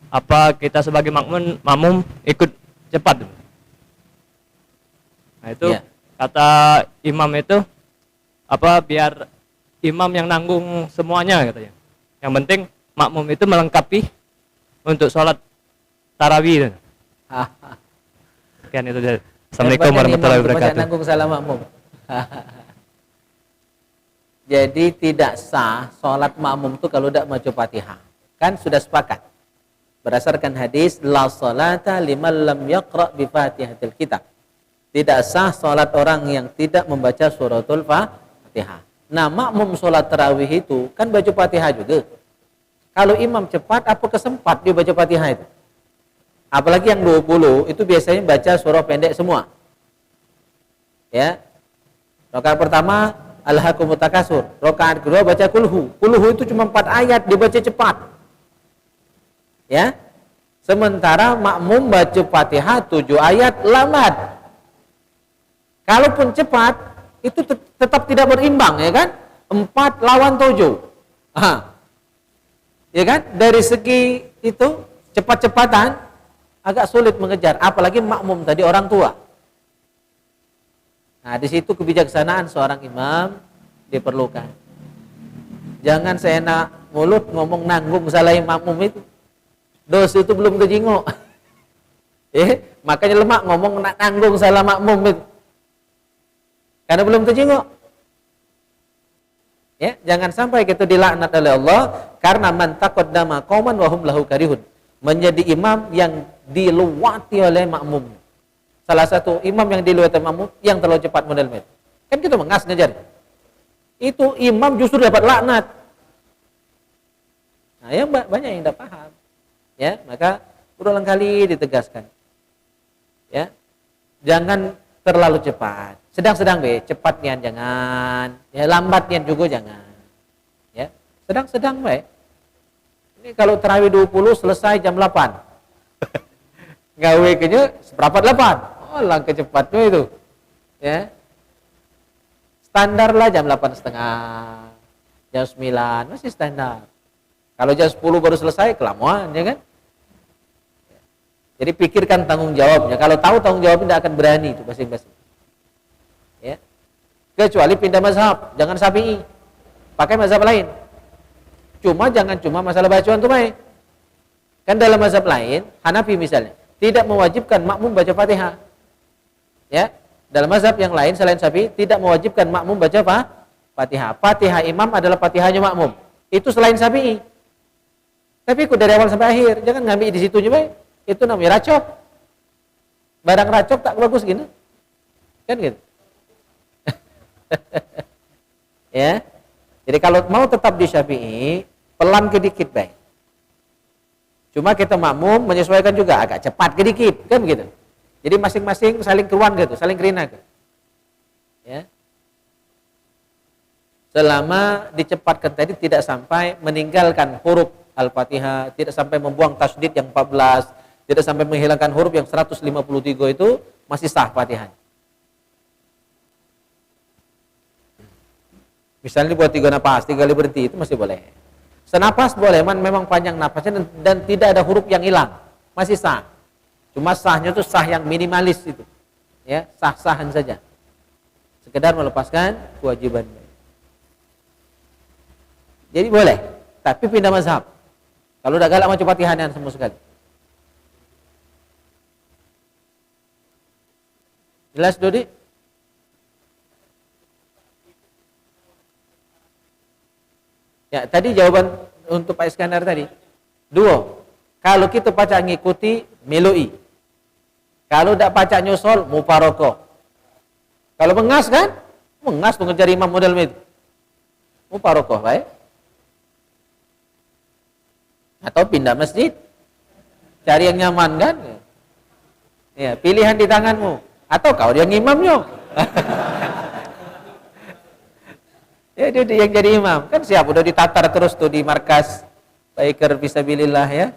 apa kita sebagai makmum ikut cepat? Nah itu kata imam itu biar imam yang nanggung semuanya katanya. Yang penting makmum itu melengkapi untuk sholat tarawih. Sekian itu. Assalamualaikum warahmatullahi wabarakatuh. Nanggung salah makmum. Jadi tidak sah sholat makmum itu kalau tidak baca Fatihah. Kan sudah sepakat. Berdasarkan hadis la sholata liman lam yaqra bi Fatihatil kitab. Tidak sah sholat orang yang tidak membaca suratul Fatihah. Nah, makmum sholat tarawih itu kan baca Fatihah juga. Kalau imam cepat, apa kesempat dia baca Fatihah itu? Apalagi yang 20 itu biasanya baca surah pendek semua. Ya. Rakaat pertama Alhaakumut Takasur. Rakaat kedua baca kulhu. Kulhu itu cuma 4 ayat dibaca cepat. Ya. Sementara makmum baca Fatihah 7 ayat lambat. Kalaupun cepat itu tetap tidak berimbang ya kan? 4 lawan 7. Ya kan? Dari segi itu cepat-cepatan agak sulit mengejar, apalagi makmum tadi orang tua. Nah, di situ kebijaksanaan seorang imam diperlukan. Jangan seenak mulut ngomong nanggung salah makmum itu. Dosa itu belum kejingok. Makanya lemak ngomong nanggung salah makmum itu. Karena belum terjenguk. Ya, jangan sampai kita dilaknat oleh Allah karena man taqaddama qauman wa hum lahu karihun. Menjadi imam yang diluwati oleh makmum. Salah satu imam yang diluwati makmum yang terlalu cepat model itu. Kan kita mengas ngejar. Itu imam justru dapat laknat. Nah, yang banyak yang tidak paham. Ya, maka berulang kali ditegaskan. Ya. Jangan terlalu cepat. Sedang-sedang cepatnya jangan, ya lambatnya juga jangan. Ya, sedang-sedang Ini kalau tarawih 20 selesai jam 8. Gawe kenya seperempat 8. Oh, langkah cepatnya itu. Ya. Standar lah jam 8.30. Jam 9 masih standar. Kalau jam 10 baru selesai, kelamaan, ya kan? Jadi pikirkan tanggung jawabnya. Kalau tahu tanggung jawabnya tidak akan berani itu masing-masing. Ya. Kecuali pindah mazhab, jangan Syafi'i. Pakai mazhab lain. Jangan cuma masalah bacaan tuh baik. Kan dalam mazhab lain, Hanafi misalnya, tidak mewajibkan makmum baca Fatihah. Ya. Dalam mazhab yang lain selain Syafi'i tidak mewajibkan makmum baca Fatihah. Fatihah imam adalah Fatihahnya makmum. Itu selain Syafi'i. Tapi ikut dari awal sampai akhir, jangan ngambil di situnya baik. Itu namanya racok. Barang racok tak bagus gini. Kan gitu. Ya. Jadi kalau mau tetap di Syafi'i, pelan ke dikit baik. Cuma kita makmum menyesuaikan juga agak cepat ke dikit, kan begitu. Jadi masing-masing saling keruan gitu, saling kerina gitu. Ya. Selama dicepatkan tadi tidak sampai meninggalkan huruf Al-Fatihah, tidak sampai membuang tasydid yang 14, tidak sampai menghilangkan huruf yang 153 itu masih sah Fatihah. Misalnya buat 3 napas, 3 kali berhenti, itu masih boleh. Senapas boleh, memang panjang napasnya dan tidak ada huruf yang hilang, masih sah. Cuma sahnya itu sah yang minimalis itu, ya sah-sahan saja. Sekedar melepaskan kewajiban. Jadi boleh, tapi pindah mazhab. Kalau udah galak macam Fatihanan semua sekali. Jelas Dodi? Ya, tadi jawaban untuk Pak Iskandar tadi. 2. Kalau kita baca ngikuti meloi. Kalau tidak baca nyusul muparoko. Kalau mengas kan? Mengas tuh ngejar imam model itu. Muparoko, baik. Atau pindah masjid. Cari yang nyaman kan? Ya, pilihan di tanganmu. Atau kau yang imamnya. Ya dia yang jadi imam. Kan siap udah ditatar terus tuh di markas Baiker Fisabilillah ya.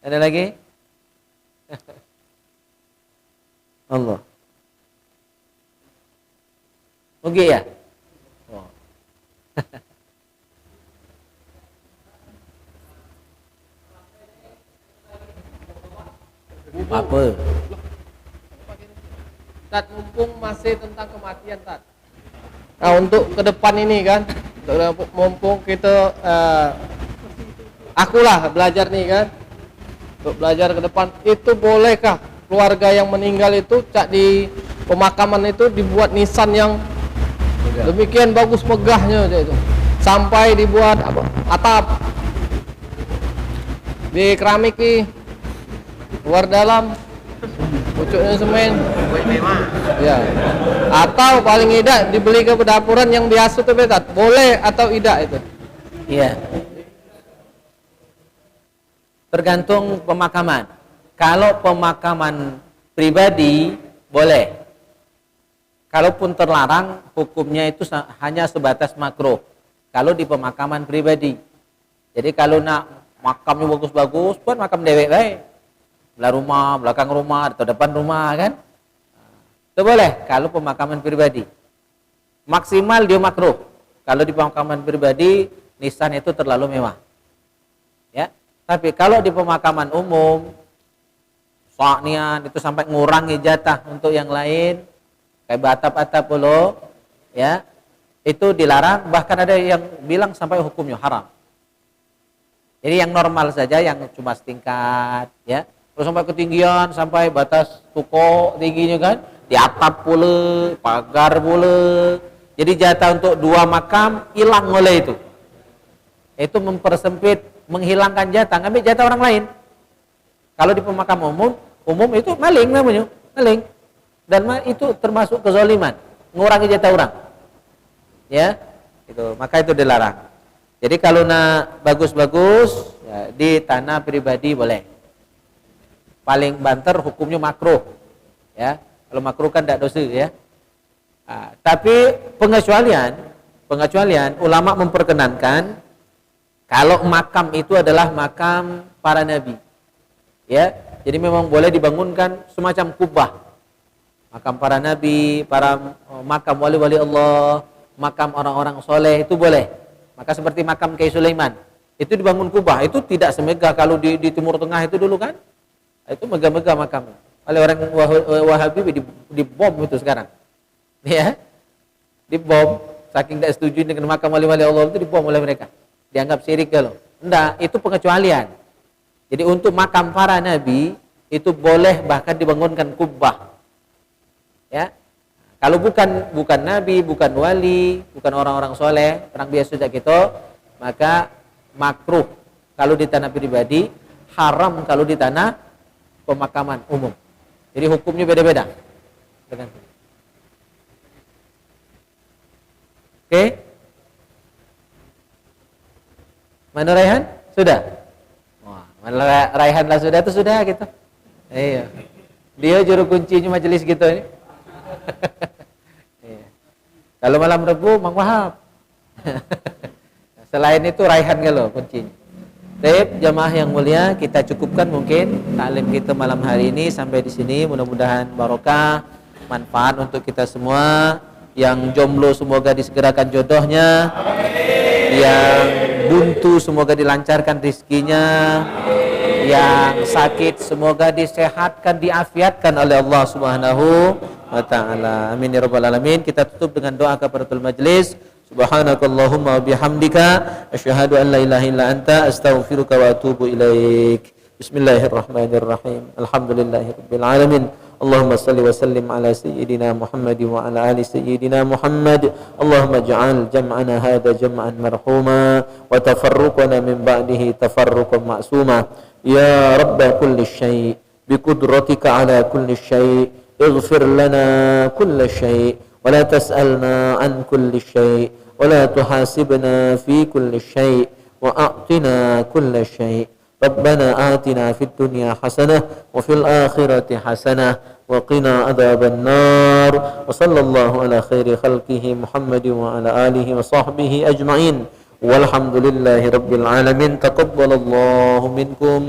Ada lagi? Allah. Oke ya? Oh. Apa? Tat, mumpung masih tentang kematian, Tat. Nah, untuk ke depan ini kan, mumpung kita akulah belajar nih kan. Untuk belajar ke depan, itu bolehkah keluarga yang meninggal itu cak di pemakaman itu dibuat nisan yang demikian bagus megahnya itu. Sampai dibuat apa? Atap. Di keramik nih. Luar dalam pucuknya semen. Ya. Atau paling tidak dibeli ke pedapuran yang biasa tuh betat. Boleh atau tidak itu? Iya. Tergantung pemakaman. Kalau pemakaman pribadi boleh. Kalaupun terlarang, hukumnya itu hanya sebatas makruh. Kalau di pemakaman pribadi. Jadi kalau nak makamnya bagus-bagus, buat makam dewek baik. Belah rumah, belakang rumah, atau depan rumah kan? Itu boleh kalau pemakaman pribadi. Maksimal dia makruh. Kalau di pemakaman pribadi, nisan itu terlalu mewah. Ya. Tapi kalau di pemakaman umum, soalnya itu sampai ngurangi jatah untuk yang lain, kayak batap-batap pula, ya, itu dilarang. Bahkan ada yang bilang sampai hukumnya haram. Jadi yang normal saja, yang cuma setingkat, ya. Terus sampai ketinggian, sampai batas tuko tingginya kan, di atap pula, pagar pula. Jadi jatah untuk 2 makam hilang oleh itu. Itu mempersempit, menghilangkan jatah, ngambil jatah orang lain. Kalau di pemakam umum itu maling namanya, maling. Dan itu termasuk kezaliman, ngurangi jatah orang. Ya, itu maka itu dilarang. Jadi kalau nak bagus-bagus ya, di tanah pribadi boleh. Paling banter hukumnya makruh. Ya, kalau makruh kan tidak dosa ya. Tapi pengecualian ulama memperkenankan kalau makam itu adalah makam para nabi. Ya, jadi memang boleh dibangunkan semacam kubah. Makam para nabi, para makam wali-wali Allah, makam orang-orang soleh itu boleh. Maka seperti makam Kiai Sulaiman, itu dibangun kubah, itu tidak semegah kalau di Timur Tengah itu dulu kan, itu megah-megah makamnya. Oleh orang Wahabi dibom itu sekarang, ya, dibom, saking tidak setuju dengan makam wali-wali Allah itu dibom oleh mereka, dianggap syirik kalau. Enggak, itu pengecualian. Jadi untuk makam para nabi itu boleh bahkan dibangunkan kubah, ya. Kalau bukan nabi, bukan wali, bukan orang-orang soleh, orang biasa saja gitu, maka makruh kalau di tanah pribadi, haram kalau di tanah pemakaman umum. Jadi hukumnya beda-beda. Oke? Mana Raihan? Sudah? Wah, mana Raihan lah sudah itu sudah gitu. Iya. Dia juru kuncinya majelis gitu ini. Iya. Kalau malam Rebu Mang Wahab. Selain itu Raihan kalau kuncinya. Baik, jamaah yang mulia, kita cukupkan mungkin taklim kita malam hari ini sampai di sini. Mudah-mudahan barokah, manfaat untuk kita semua. Yang jomblo semoga disegerakan jodohnya. Yang buntu semoga dilancarkan rezekinya. Yang sakit semoga disehatkan, diafiatkan oleh Allah Subhanahu wa taala. Amin ya rabbal alamin. Kita tutup dengan doa kafaratul majlis. Subhanakallahumma wa bihamdika asyhadu an la ilaha illa anta astaghfiruka wa atubu ilaik. Bismillahirrahmanirrahim. Alhamdulillahirabbil alamin. Allahumma salli wa sallim ala sayyidina Muhammad wa ala ali sayyidina Muhammad. Allahumma ij'al jam'ana hadha jam'an marhuma wa tafarruqana min ba'dihi tafarruqan ma'suma. Ya rabb kulli syai' bi qudratika ala kulli syai' ighfir lana kulli syai' ولا تسألنا عن كل شيء ولا تحاسبنا في كل شيء وأعطنا كل شيء ربنا آتنا في الدنيا حسنة وفي الآخرة حسنة وقنا عذاب النار وصلى الله على خير خلقه محمد وعلى آله وصحبه أجمعين والحمد لله رب العالمين. تقبل الله منكم.